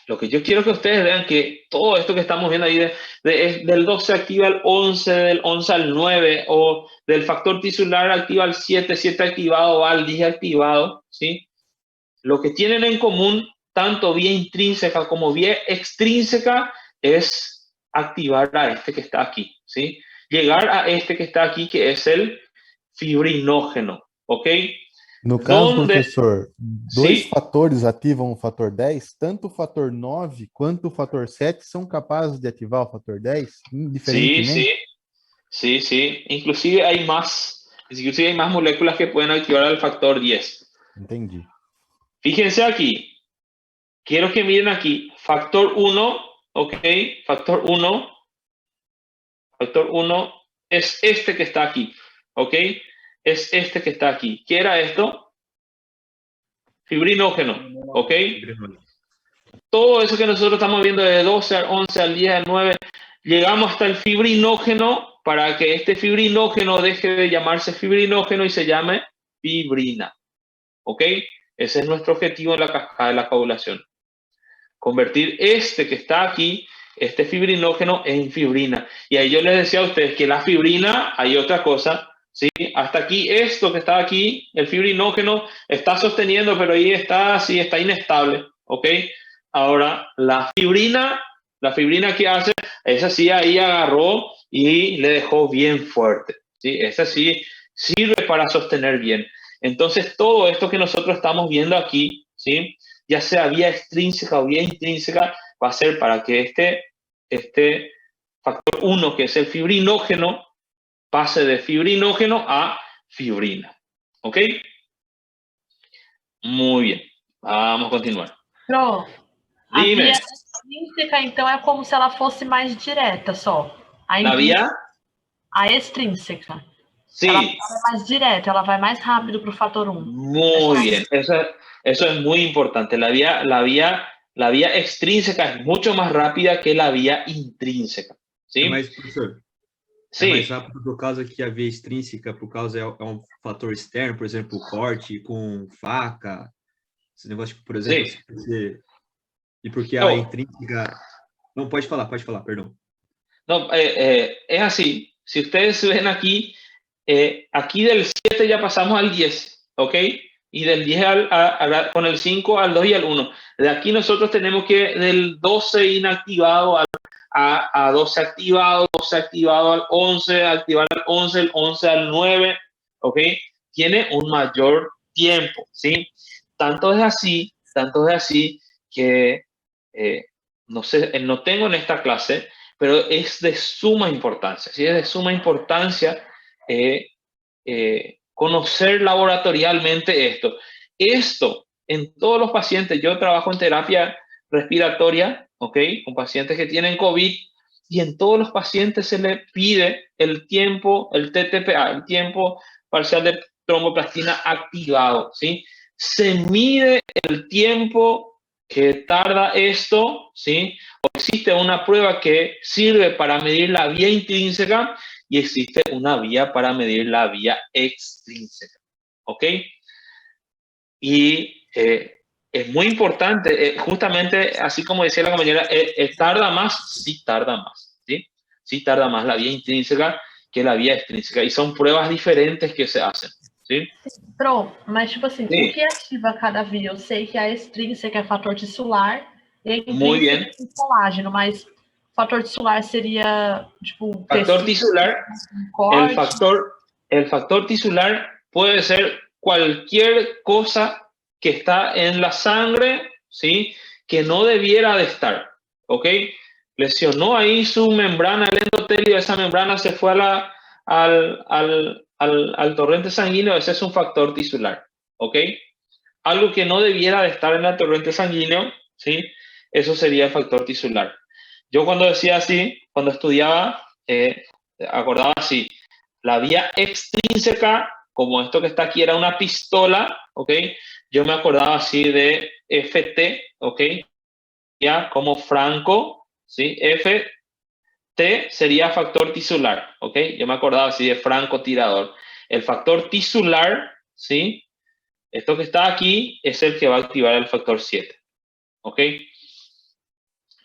Lo que yo quiero que ustedes vean que todo esto que estamos viendo ahí del 12 activa al 11, del 11 al 9, o del factor tisular activa al 7, 7 activado, va al 10 activado, ¿sí? Lo que tienen en común, tanto vía intrínseca como vía extrínseca, es activar a este que está aquí, ¿sí? Llegar a este que está aquí, que es el fibrinógeno, ¿ok? No caso, Donde, professor, dois sí, fatores ativam o fator 10, tanto o fator 9 quanto o fator 7 são capazes de ativar o fator 10, sí, indiferentemente? Sí, sí. Inclusive hay más moléculas que pueden activar al factor 10. Entendi. Fíjense aquí. Quiero que miren aquí. Factor 1, ¿ok? Factor 1 es este que está aquí, ¿ok? Es este que está aquí. ¿Qué era esto? Fibrinógeno, ¿ok? Todo eso que nosotros estamos viendo de 12 al 11 al 10 al 9, llegamos hasta el fibrinógeno para que este fibrinógeno deje de llamarse fibrinógeno y se llame fibrina, ¿ok? Ese es nuestro objetivo en la cascada de la coagulación. Convertir este que está aquí, este fibrinógeno, en fibrina. Y ahí yo les decía a ustedes que la fibrina, hay otra cosa, ¿sí? Hasta aquí, esto que está aquí, el fibrinógeno, está sosteniendo, pero ahí está así, está inestable, ¿ok? Ahora, la fibrina que hace, esa sí ahí agarró y le dejó bien fuerte, ¿sí? Esa sí sirve para sostener bien. Entonces, todo esto que nosotros estamos viendo aquí, ¿sí? Ya sea vía extrínseca o vía intrínseca, va a ser para que este factor 1, que es el fibrinógeno, pase de fibrinógeno a fibrina. ¿Ok? Muy bien. Vamos a continuar. Pro, a Dime. via extrínseca, então, é como se ela fosse mais direta só. ¿La vía? A extrínseca. Sí. Ela é mais direta, ela vai mais rápido para o fator 1. Muy bien. Eso es muy importante. La vía extrínseca es mucho más rápida que la vía intrínseca. ¿Sí? Mas, professor, Sí. é mais rápido por causa que a via extrínseca, por causa é um fator externo, por exemplo, corte com faca, esse negócio, por exemplo, Sí. e porque No. a intrínseca... Não, pode falar, perdão. No, es así. Si ustedes ven aquí, aquí del 7 ya pasamos al 10, ¿ok? Y del 10 con el 5 al 2 y al 1. De aquí nosotros tenemos que del 12 inactivado a 12 activado, 12 activado al 11, activar al 11, el 11 al 9, ¿ok? Tiene un mayor tiempo, ¿sí? Tanto es así que, no sé, no tengo en esta clase, pero es de suma importancia, ¿sí? Es de suma importancia conocer laboratorialmente esto. Esto, en todos los pacientes, yo trabajo en terapia respiratoria, ¿ok? Con pacientes que tienen COVID, y en todos los pacientes se le pide el tiempo, el TTPA, el tiempo parcial de tromboplastina activado, ¿sí? Se mide el tiempo que tarda esto, ¿sí? O existe una prueba que sirve para medir la vía intrínseca y existe una vía para medir la vía extrínseca, ¿ok? Y es muy importante, justamente así como decía la compañera, tarda más, sí tarda más, ¿sí? Sí tarda más la vía intrínseca que la vía extrínseca, y son pruebas diferentes que se hacen, ¿sí? Pro, mas tipo assim, Sim. o que ativa cada via? Eu sei que a extrínseca é fator tissular e a Muy bien. intrínseca é colágeno, mas fator tissular sería, tipo, Factor tisular, corte. el factor tisular puede ser cualquier cosa que está en la sangre, ¿sí? Que no debiera de estar, ¿ok? Lesionó ahí su membrana, el endotelio, esa membrana se fue al torrente sanguíneo, ese es un factor tisular, ¿ok? Algo que no debiera de estar en el torrente sanguíneo, ¿sí? Eso sería el factor tisular. Yo cuando decía así, cuando estudiaba, acordaba así, la vía extrínseca, como esto que está aquí era una pistola, ¿ok? Yo me acordaba así de FT, ¿ok? Ya como franco, ¿sí? FT sería factor tisular, ¿ok? Yo me acordaba así de francotirador. El factor tisular, ¿sí? Esto que está aquí es el que va a activar el factor 7, ¿ok?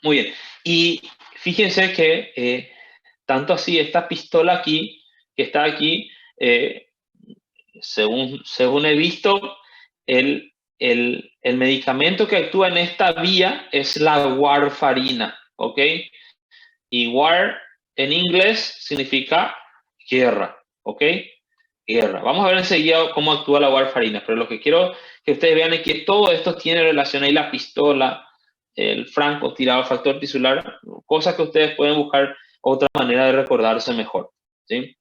Muy bien. Y fíjense que tanto así esta pistola aquí, que está aquí, según he visto, el medicamento que actúa en esta vía es la warfarina, ¿ok? Y war en inglés significa guerra, ¿ok? Guerra. Vamos a ver enseguida cómo actúa la warfarina, pero lo que quiero que ustedes vean es que todo esto tiene relación ahí, la pistola, el francotirador, factor tisular, cosas que ustedes pueden buscar otra manera de recordarse mejor, ¿sí?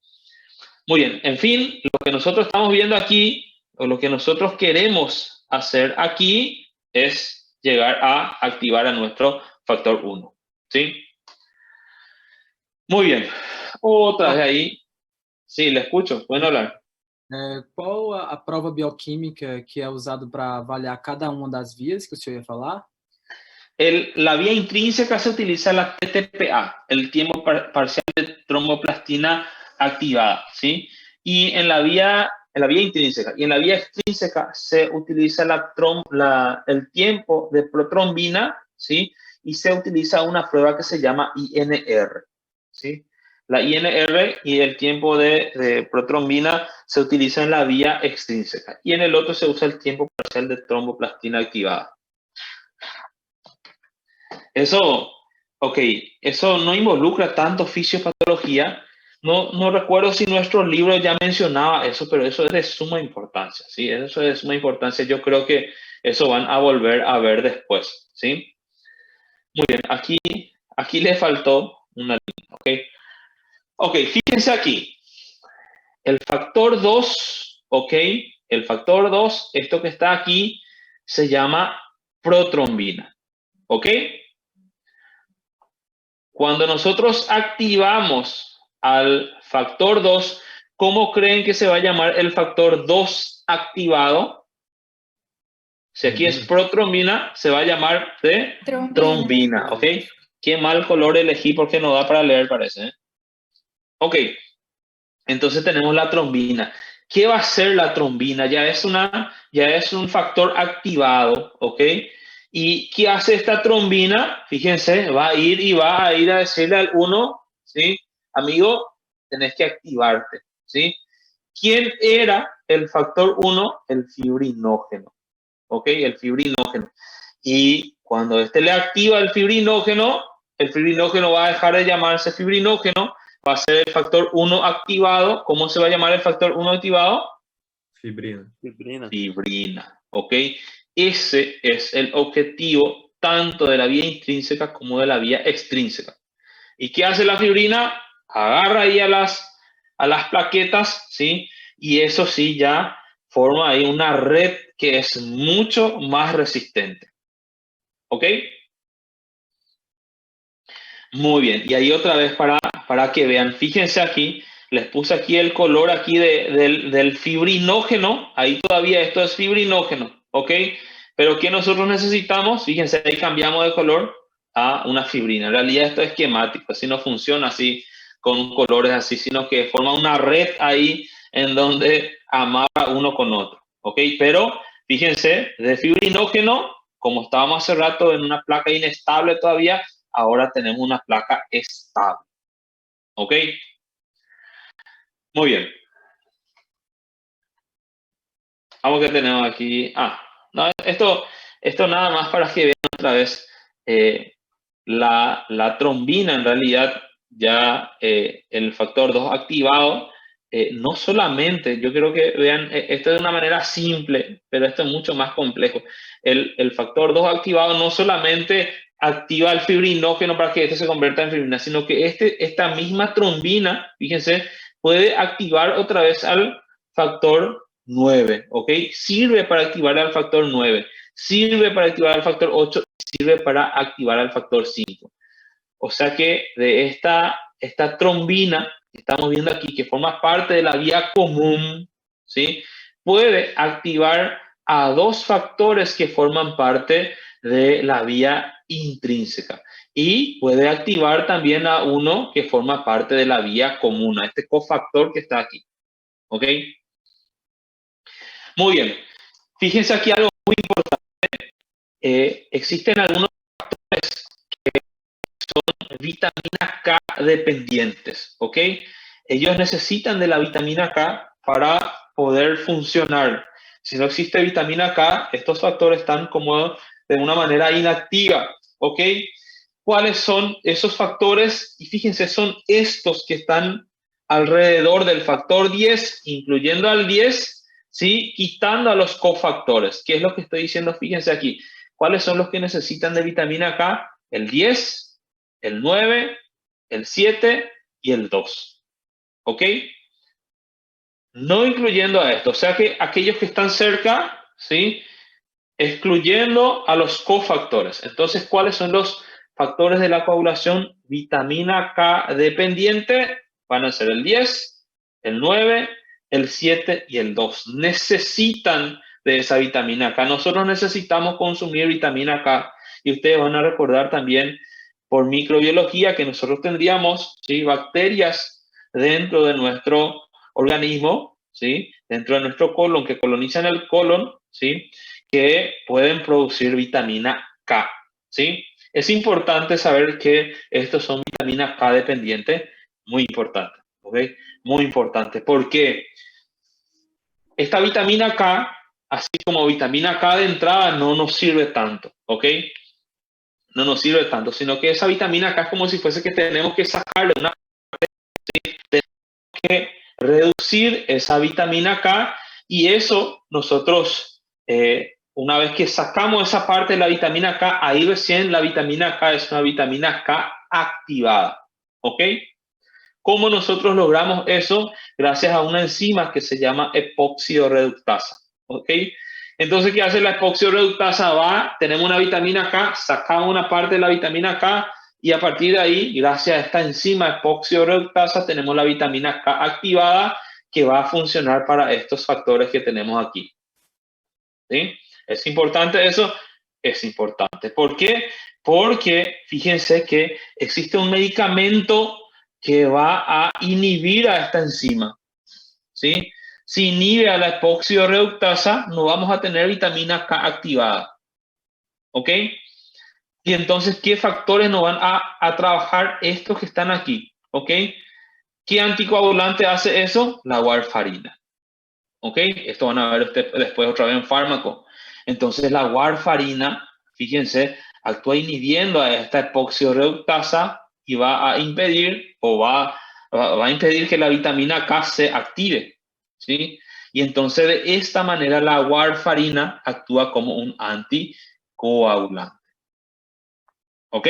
Muy bien, en fin, lo que nosotros estamos viendo aquí, o lo que nosotros queremos hacer aquí, es llegar a activar a nuestro factor 1, ¿sí? Muy bien, otra de ahí. Sí, le escucho, pueden hablar. Qual a prova bioquímica que é usada para avaliar cada uma das vias que o senhor ia falar? La vía intrínseca se utiliza la TTPA, el tiempo parcial de tromboplastina activada, ¿sí? Y en la vía intrínseca. Y en la vía extrínseca se utiliza el tiempo de protrombina, ¿sí? Y se utiliza una prueba que se llama INR, ¿sí? La INR y el tiempo de protrombina se utiliza en la vía extrínseca. Y en el otro se usa el tiempo parcial de tromboplastina activada. Eso no involucra tanto fisiopatología. No recuerdo si nuestro libro ya mencionaba eso, pero eso es de suma importancia, ¿sí? Eso es de suma importancia. Yo creo que eso van a volver a ver después, ¿sí? Muy bien, aquí le faltó una línea, ¿ok? Ok, fíjense aquí. El factor 2, ¿ok? El factor 2, esto que está aquí, se llama protrombina, ¿ok? Cuando nosotros activamos al factor 2, ¿cómo creen que se va a llamar el factor 2 activado? Si aquí es protrombina, se va a llamar de trombina, ¿ok? Qué mal color elegí porque no da para leer, parece, ¿eh? Ok, entonces tenemos la trombina. ¿Qué va a ser la trombina? Ya es un factor activado, ¿ok? ¿Y qué hace esta trombina? Fíjense, va a ir a decirle al 1, ¿sí? Amigo, tenés que activarte, ¿sí? ¿Quién era el factor 1? El fibrinógeno, ¿ok? El fibrinógeno. Y cuando este le activa el fibrinógeno va a dejar de llamarse fibrinógeno, va a ser el factor 1 activado. ¿Cómo se va a llamar el factor 1 activado? Fibrina. Fibrina, ¿ok? Ese es el objetivo tanto de la vía intrínseca como de la vía extrínseca. ¿Y qué hace la fibrina? Agarra ahí a las plaquetas, ¿sí? Y eso sí ya forma ahí una red que es mucho más resistente, ¿ok? Muy bien, y ahí otra vez para que vean, fíjense aquí, les puse aquí el color aquí del fibrinógeno, ahí todavía esto es fibrinógeno, ¿ok? Pero ¿qué nosotros necesitamos? Fíjense, ahí cambiamos de color a una fibrina. En realidad esto es esquemático, así no funciona así con colores así, sino que forma una red ahí en donde amarra uno con otro, ¿ok? Pero fíjense, de fibrinógeno, como estábamos hace rato en una placa inestable todavía, ahora tenemos una placa estable. ¿Ok? Muy bien. Vamos, que tenemos aquí. No, esto nada más para que vean otra vez. La trombina, en realidad, ya el factor 2 activado, no solamente, yo creo que vean, esto de una manera simple, pero esto es mucho más complejo. El factor 2 activado no solamente activa el fibrinógeno para que este se convierta en fibrina, sino que esta misma trombina, fíjense, puede activar otra vez al factor 9, ¿ok? Sirve para activar al factor 9, sirve para activar al factor 8, sirve para activar al factor 5. O sea que de esta trombina que estamos viendo aquí, que forma parte de la vía común, ¿sí? Puede activar a dos factores que forman parte de la vía intrínseca. Y puede activar también a uno que forma parte de la vía común, a este cofactor que está aquí. ¿Ok? Muy bien. Fíjense aquí algo muy importante. Existen algunos factores que son vitamina K dependientes, ¿ok? Ellos necesitan de la vitamina K para poder funcionar. Si no existe vitamina K, estos factores están como de una manera inactiva, ¿ok? ¿Cuáles son esos factores? Y fíjense, son estos que están alrededor del factor 10, incluyendo al 10, ¿sí? Quitando a los cofactores. ¿Qué es lo que estoy diciendo? Fíjense aquí. ¿Cuáles son los que necesitan de vitamina K? El 10, el 9, el 7 y el 2. ¿ok? No incluyendo a esto, o sea que aquellos que están cerca, ¿sí? Excluyendo a los cofactores. Entonces, ¿cuáles son los factores de la coagulación? Vitamina K dependiente van a ser el 10, el 9, el 7 y el 2. Necesitan de esa vitamina K. Nosotros necesitamos consumir vitamina K y ustedes van a recordar también por microbiología que nosotros tendríamos, ¿sí?, bacterias dentro de nuestro organismo, ¿sí?, dentro de nuestro colon, que colonizan el colon, ¿sí?, que pueden producir vitamina K, ¿sí? Es importante saber que estos son vitaminas K dependientes, muy importante, ¿ok? Muy importante, porque esta vitamina K, así como vitamina K de entrada, no nos sirve tanto, ¿ok? No nos sirve tanto, sino que esa vitamina K es como si fuese que tenemos que sacarle una parte, ¿sí? Tenemos que reducir esa vitamina K y eso nosotros, una vez que sacamos esa parte de la vitamina K, ahí recién la vitamina K es una vitamina K activada, ¿ok? ¿Cómo nosotros logramos eso? Gracias a una enzima que se llama epoxidorreductasa, ¿ok? Entonces, ¿qué hace la epoxidorreductasa? Tenemos una vitamina K, sacamos una parte de la vitamina K y a partir de ahí, gracias a esta enzima epoxidorreductasa, tenemos la vitamina K activada que va a funcionar para estos factores que tenemos aquí, ¿sí? ¿Es importante eso? Es importante. ¿Por qué? Porque fíjense que existe un medicamento que va a inhibir a esta enzima, ¿sí? Si inhibe a la epoxidorreductasa, no vamos a tener vitamina K activada, ¿ok? Y entonces, ¿qué factores nos van a trabajar estos que están aquí, ¿ok? ¿Qué anticoagulante hace eso? La warfarina, ¿ok? Esto van a ver después otra vez en fármaco. Entonces, la warfarina, fíjense, actúa inhibiendo a esta epoxidorreductasa y va a impedir va a impedir que la vitamina K se active, ¿sí? Y entonces de esta manera la warfarina actúa como un anticoagulante, ¿ok?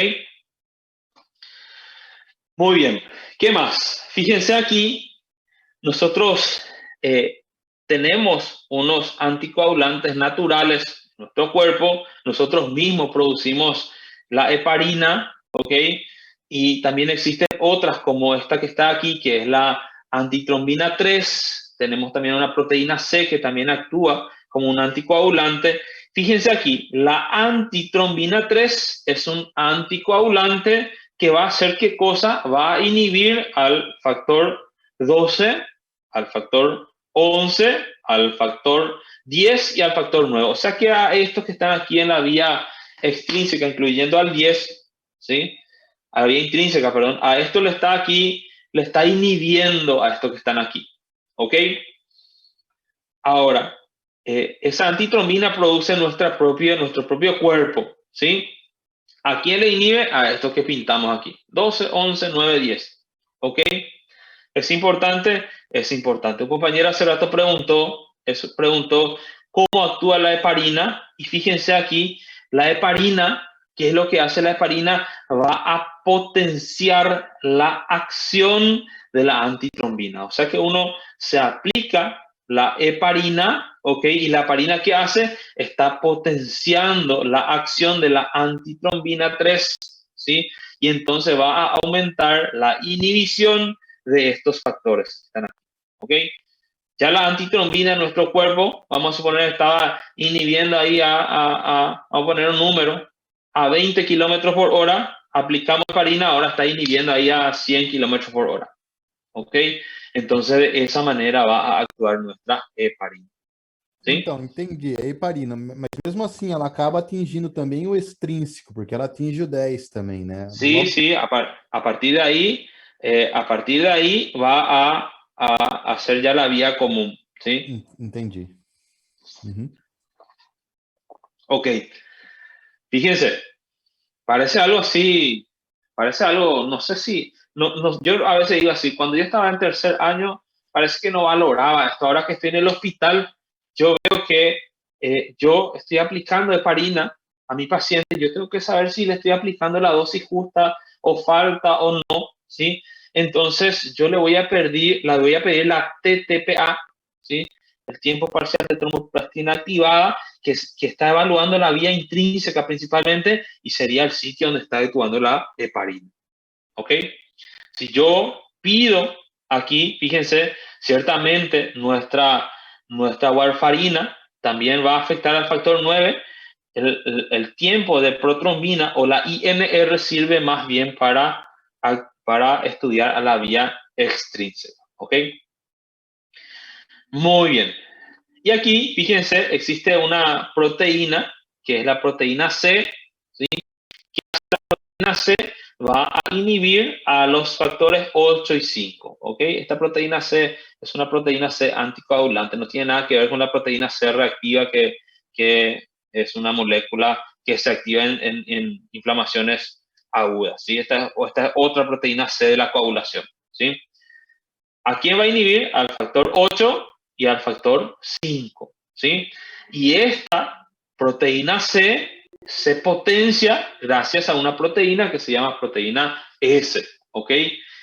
Muy bien, ¿qué más? Fíjense aquí, nosotros tenemos unos anticoagulantes naturales en nuestro cuerpo, nosotros mismos producimos la heparina, ¿ok? Y también existen otras como esta que está aquí, que es la antitrombina 3. Tenemos también una proteína C que también actúa como un anticoagulante. Fíjense aquí, la antitrombina 3 es un anticoagulante que va a hacer ¿qué cosa? Va a inhibir al factor 12, al factor 11, al factor 10 y al factor 9. O sea que a estos que están aquí en la vía extrínseca, incluyendo al 10, ¿sí? A la vía intrínseca, perdón, a esto le está inhibiendo a estos que están aquí, ¿ok? Ahora, esa antitrombina produce nuestro propio cuerpo, ¿sí? ¿A quién le inhibe? A estos que pintamos aquí, 12, 11, 9, 10, ¿ok? ¿Es importante? Es importante. Un compañero hace rato preguntó cómo actúa la heparina y fíjense aquí, la heparina, ¿qué es lo que hace la heparina? Va a potenciar la acción de la antitrombina. O sea que uno se aplica la heparina, ¿ok? Y la heparina, ¿qué hace? Está potenciando la acción de la antitrombina 3, ¿sí? Y entonces va a aumentar la inhibición de estos factores. ¿Ok? Ya la antitrombina en nuestro cuerpo, vamos a suponer, estaba inhibiendo ahí vamos a poner un número, a 20 kilómetros por hora, aplicamos heparina, ahora está inhibiendo ahí a 100 kilómetros por hora. ¿Ok? Entonces, de esa manera va a actuar nuestra heparina. ¿Sí? Então, entendi. É heparina, mas mesmo assim ela acaba atingindo também o extrínseco, porque ela atinge o 10 também, né? Sí, sí, a partir de ahí va a hacer ya la vía común, ¿sí? Entendi. Uhum. Ok, fíjense, parece algo así, parece algo, no sé si, yo a veces digo así, cuando yo estaba en tercer año, parece que no valoraba esto. Ahora que estoy en el hospital, yo veo que yo estoy aplicando heparina a mi paciente, yo tengo que saber si le estoy aplicando la dosis justa o falta o no, ¿sí? entonces yo le voy a pedir la TTPA, ¿sí? El tiempo parcial de tromboplastina activada, que está evaluando la vía intrínseca principalmente y sería el sitio donde está actuando la heparina. ¿Ok? Si yo pido aquí, fíjense, ciertamente nuestra warfarina también va a afectar al factor 9. El tiempo de protrombina o la INR sirve más bien para estudiar a la vía extrínseca. ¿Ok? Muy bien. Y aquí, fíjense, existe una proteína, que es la proteína C, ¿sí? Que la proteína C va a inhibir a los factores 8 y 5, ¿ok? Esta proteína C es una proteína C anticoagulante, no tiene nada que ver con la proteína C reactiva, que es una molécula que se activa en inflamaciones agudas, ¿sí? Esta es otra proteína C de la coagulación, ¿sí? ¿A quién va a inhibir? Al factor 8 y al factor 5, ¿sí? Y esta proteína C se potencia gracias a una proteína que se llama proteína S, ¿ok?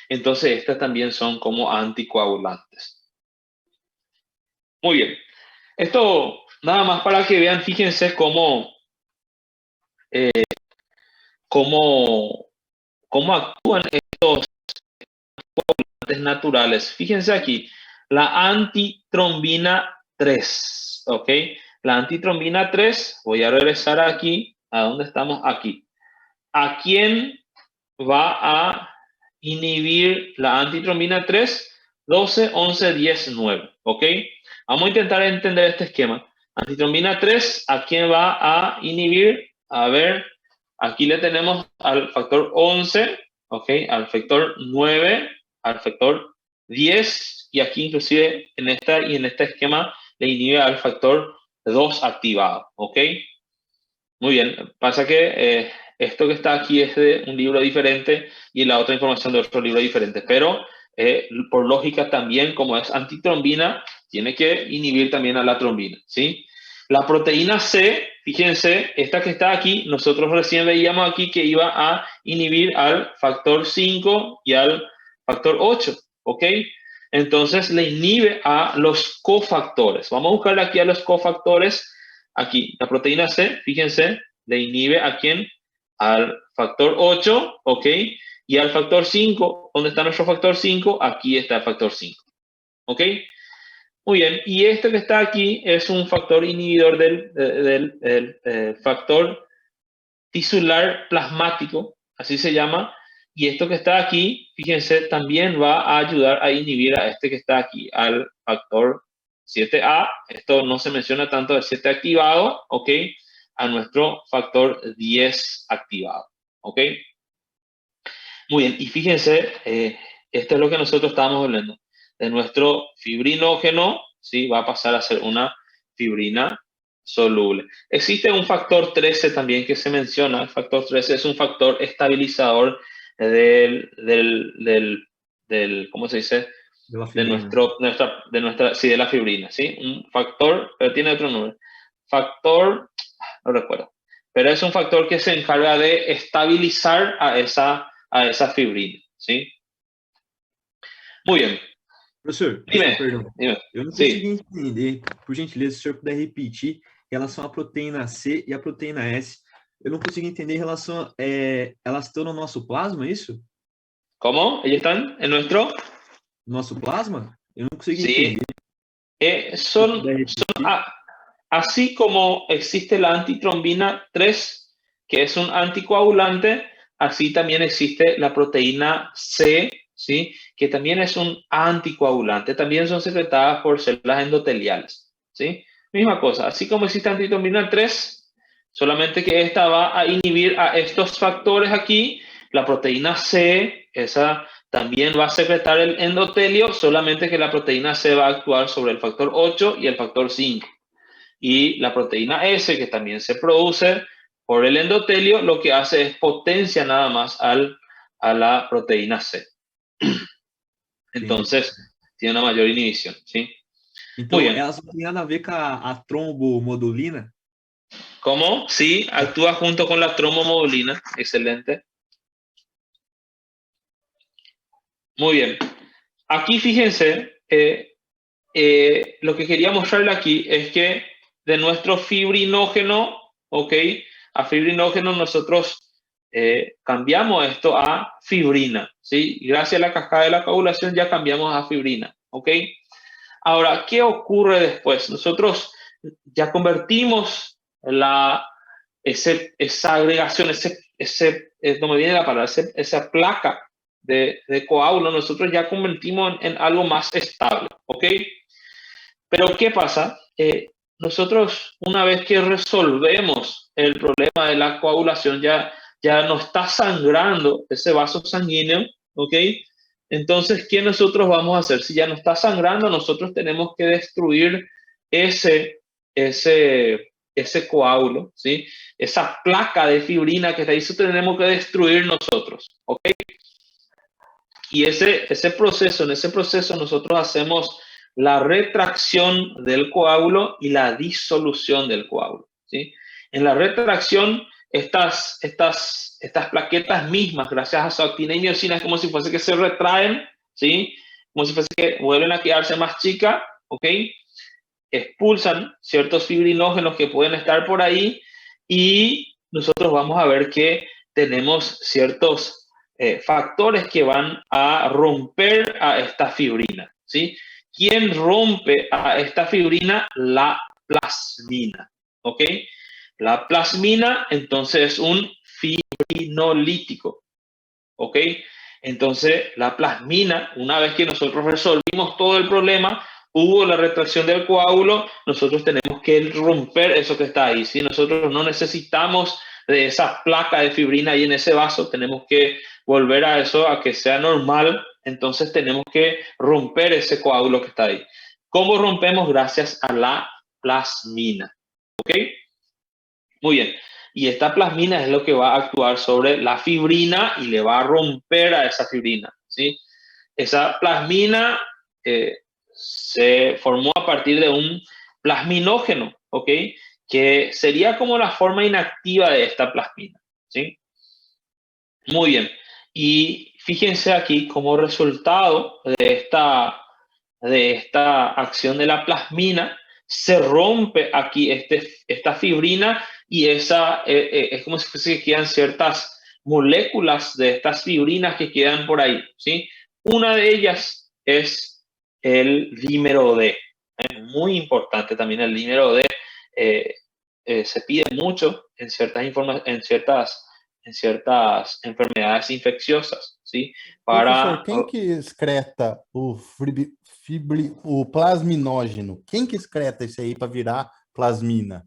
Entonces, estas también son como anticoagulantes. Muy bien. Esto, nada más para que vean, fíjense cómo actúan estos coagulantes naturales. Fíjense aquí, la antitrombina 3, ¿ok? La antitrombina 3, voy a regresar aquí, ¿a dónde estamos? Aquí. ¿A quién va a inhibir la antitrombina 3? 12, 11, 10, 9, ¿ok? Vamos a intentar entender este esquema. Antitrombina 3, ¿a quién va a inhibir? A ver, aquí le tenemos al factor 11, ¿ok? Al factor 9, al factor 10, y aquí inclusive en este esquema le inhibe al factor 2 activado, ¿ok? Muy bien, pasa que esto que está aquí es de un libro diferente y la otra información de otro libro diferente, pero por lógica también, como es antitrombina, tiene que inhibir también a la trombina, ¿sí? La proteína C, fíjense, esta que está aquí, nosotros recién veíamos aquí que iba a inhibir al factor 5 y al factor 8, ¿ok? Entonces le inhibe a los cofactores. Vamos a buscarle aquí a los cofactores. Aquí, la proteína C, fíjense, le inhibe a quién? Al factor 8, ¿ok? Y al factor 5, ¿dónde está nuestro factor 5? Aquí está el factor 5, ¿ok? Muy bien, y este que está aquí es un factor inhibidor del factor tisular plasmático, así se llama, y esto que está aquí, fíjense, también va a ayudar a inhibir a este que está aquí, al factor 7A, esto no se menciona tanto el 7 activado, ¿ok? A nuestro factor 10 activado, ¿ok? Muy bien, y fíjense, esto es lo que nosotros estábamos hablando, de nuestro fibrinógeno, ¿sí? Va a pasar a ser una fibrina soluble. Existe un factor 13 también que se menciona, el factor 13 es un factor estabilizador ¿cómo se dice? De la De fibrina. sí, de la fibrina, ¿sí? Un factor, pero tiene otro nombre. Factor, no recuerdo, pero es un factor que se encarga de estabilizar a esa fibrina, ¿sí? Muy bien. Professor, Dime, perdão. dime. Eu não Sí. consegui entender. Por gentileza, se o senhor puder repetir em relação à proteína C e à proteína S. Eu não consegui entender em relação a... elas estão no nosso plasma, é isso? ¿Cómo? ¿Ellos están en nuestro? No nosso plasma? Eu não consegui Sí. entender. Así como existe la antitrombina 3, que es un anticoagulante, así también existe la proteína C, ¿sí? Que también es un anticoagulante. También son secretadas por células endoteliales, ¿sí? Misma cosa, así como existe antitrombina 3, solamente que esta va a inhibir a estos factores aquí, la proteína C, esa también va a secretar el endotelio, solamente que la proteína C va a actuar sobre el factor 8 y el factor 5. Y la proteína S, que también se produce por el endotelio, lo que hace es potencia nada más a la proteína C. Entonces, tiene una mayor inhibición, ¿sí? Então, elas não têm nada a ver com a trombomodulina? ¿Cómo? Sí, actúa junto con la trombomodulina. Excelente. Muy bien. Aquí fíjense, lo que quería mostrarle aquí es que de nuestro fibrinógeno, ¿ok? A fibrinógeno nosotros cambiamos esto a fibrina, ¿sí? Gracias a la cascada de la coagulación ya cambiamos a fibrina, ¿ok? Ahora, ¿qué ocurre después? Nosotros ya convertimos esa agregación, no me viene la palabra, esa placa de coágulo, nosotros ya convertimos en algo más estable, ¿ok? Pero ¿qué pasa? Nosotros, una vez que resolvemos el problema de la coagulación, ya no está sangrando ese vaso sanguíneo, ¿ok? Entonces, ¿qué nosotros vamos a hacer? Si ya no está sangrando, nosotros tenemos que destruir ese, ese coágulo, ¿sí? Esa placa de fibrina que está ahí, eso tenemos que destruir nosotros, ¿ok? Y en ese proceso nosotros hacemos la retracción del coágulo y la disolución del coágulo, ¿sí? En la retracción, estas plaquetas mismas, gracias a su actina y miosina, es como si fuese que se retraen, ¿sí? Como si fuese que vuelven a quedarse más chicas, ¿ok? Expulsan ciertos fibrinógenos que pueden estar por ahí y nosotros vamos a ver que tenemos ciertos factores que van a romper a esta fibrina, ¿sí? ¿Quién rompe a esta fibrina? La plasmina, ¿ok? La plasmina, entonces, es un fibrinolítico, ¿ok? Entonces, la plasmina, una vez que nosotros resolvimos todo el problema, hubo la retracción del coágulo, nosotros tenemos que romper eso que está ahí, ¿sí? Nosotros no necesitamos de esa placa de fibrina ahí en ese vaso, tenemos que volver a eso, a que sea normal, entonces tenemos que romper ese coágulo que está ahí. ¿Cómo rompemos? Gracias a la plasmina, ¿ok? Muy bien. Y esta plasmina es lo que va a actuar sobre la fibrina y le va a romper a esa fibrina, ¿sí? Esa plasmina se formó a partir de un plasminógeno, ¿ok? Que sería como la forma inactiva de esta plasmina, ¿sí? Muy bien. Y fíjense aquí como resultado de esta acción de la plasmina, se rompe aquí esta fibrina y es como si fuese que quedan ciertas moléculas de estas fibrinas que quedan por ahí, ¿sí? Una de ellas es el dímero D. Es muy importante también el dímero D. eh, Se pide mucho en ciertas enfermedades infecciosas, ¿sí? Professor, Para quem que excreta o plasminógeno? Quem que excreta isso aí para virar plasmina?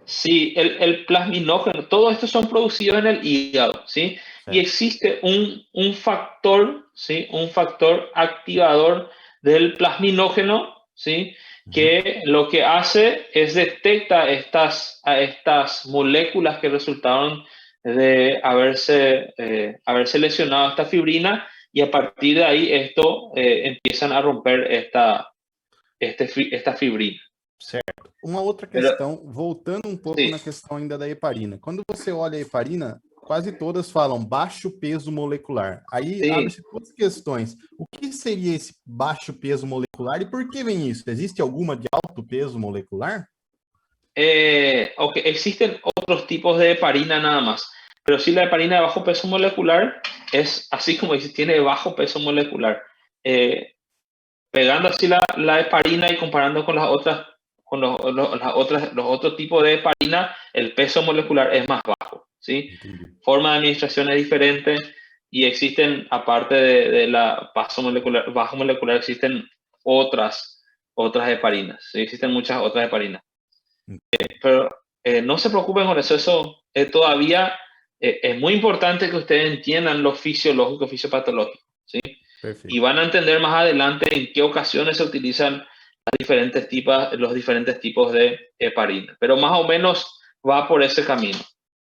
Sí, el plasminógeno, todo esto son producidos en el hígado, ¿sí? Y Certo. existe un factor, ¿sí? Un factor activador del plasminógeno, ¿sí? Que lo que hace es detecta a estas moléculas que resultaron de haberse lesionado esta fibrina y a partir de ahí esto empiezan a romper esta fibrina. Certo. Uma outra Pero, questão, voltando um pouco sí, na questão ainda da heparina. Quando você olha a heparina, quase todas falam baixo peso molecular. Aí sí. abre-se duas questões. O que seria esse baixo peso molecular e por que vem isso? Existe alguma de alto peso molecular? Ok, existen otros tipos de heparina nada más, pero sí la heparina de bajo peso molecular es así como dice, tiene bajo peso molecular. Pegando así la heparina y comparando con las otras, con los otros tipos de heparina, el peso molecular es más bajo, ¿sí? Entendi. Forma de administración es diferente y existen, aparte de la bajo molecular, existen otras heparinas, ¿sí? Existen muchas otras heparinas. Pero no se preocupen con eso todavía es muy importante que ustedes entiendan lo fisiológico, fisiopatológico, ¿sí? Y Perfeito. van a entender más adelante en qué ocasiones se utilizan los diferentes tipos de heparina. Pero más o menos va por ese camino.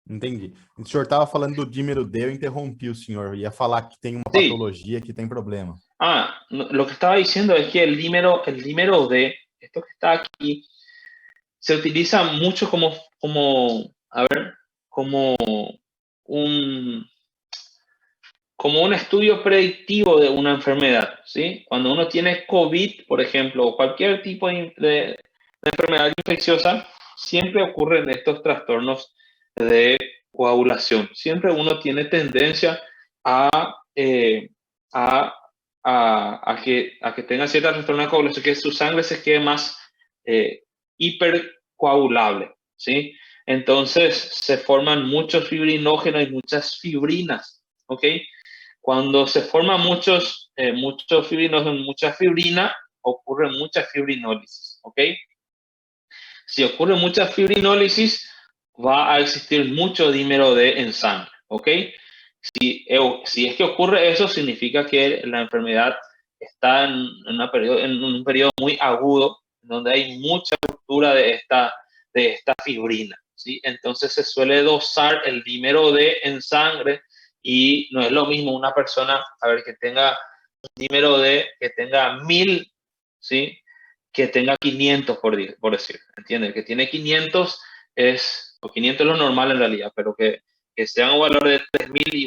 Entendi. O senhor estava falando do dímero D, eu interrompi o senhor. Ia falar que tem uma Sí. patologia, que tem problema. Lo que estaba diciendo es que el dímero D, esto que está aquí, se utiliza mucho como un, como un estudio predictivo de una enfermedad, ¿sí? Cuando uno tiene COVID, por ejemplo, o cualquier tipo de enfermedad infecciosa, siempre ocurren estos trastornos de coagulación. Siempre uno tiene tendencia a, que tenga cierta trastorno de coagulación, que su sangre se quede más hipercoagulable, ¿sí? Entonces se forman muchos fibrinógenos y muchas fibrinas, ¿ok? Cuando se forman muchos fibrinógenos, mucha fibrina, ocurre mucha fibrinólisis, ¿ok? Si ocurre mucha fibrinólisis, va a existir mucho dímero D en sangre, ¿ok? Si es que ocurre eso, significa que la enfermedad está en un periodo muy agudo, donde hay mucha ruptura de esta fibrina, ¿sí? Entonces se suele dosar el dímero D en sangre y no es lo mismo una persona, a ver, que tenga un dímero D, que tenga 1000, ¿sí? Que tenga 500, por decir, ¿entiendes? Que tiene 500 o 500 es lo normal en realidad, pero que sea un valor de 3000 y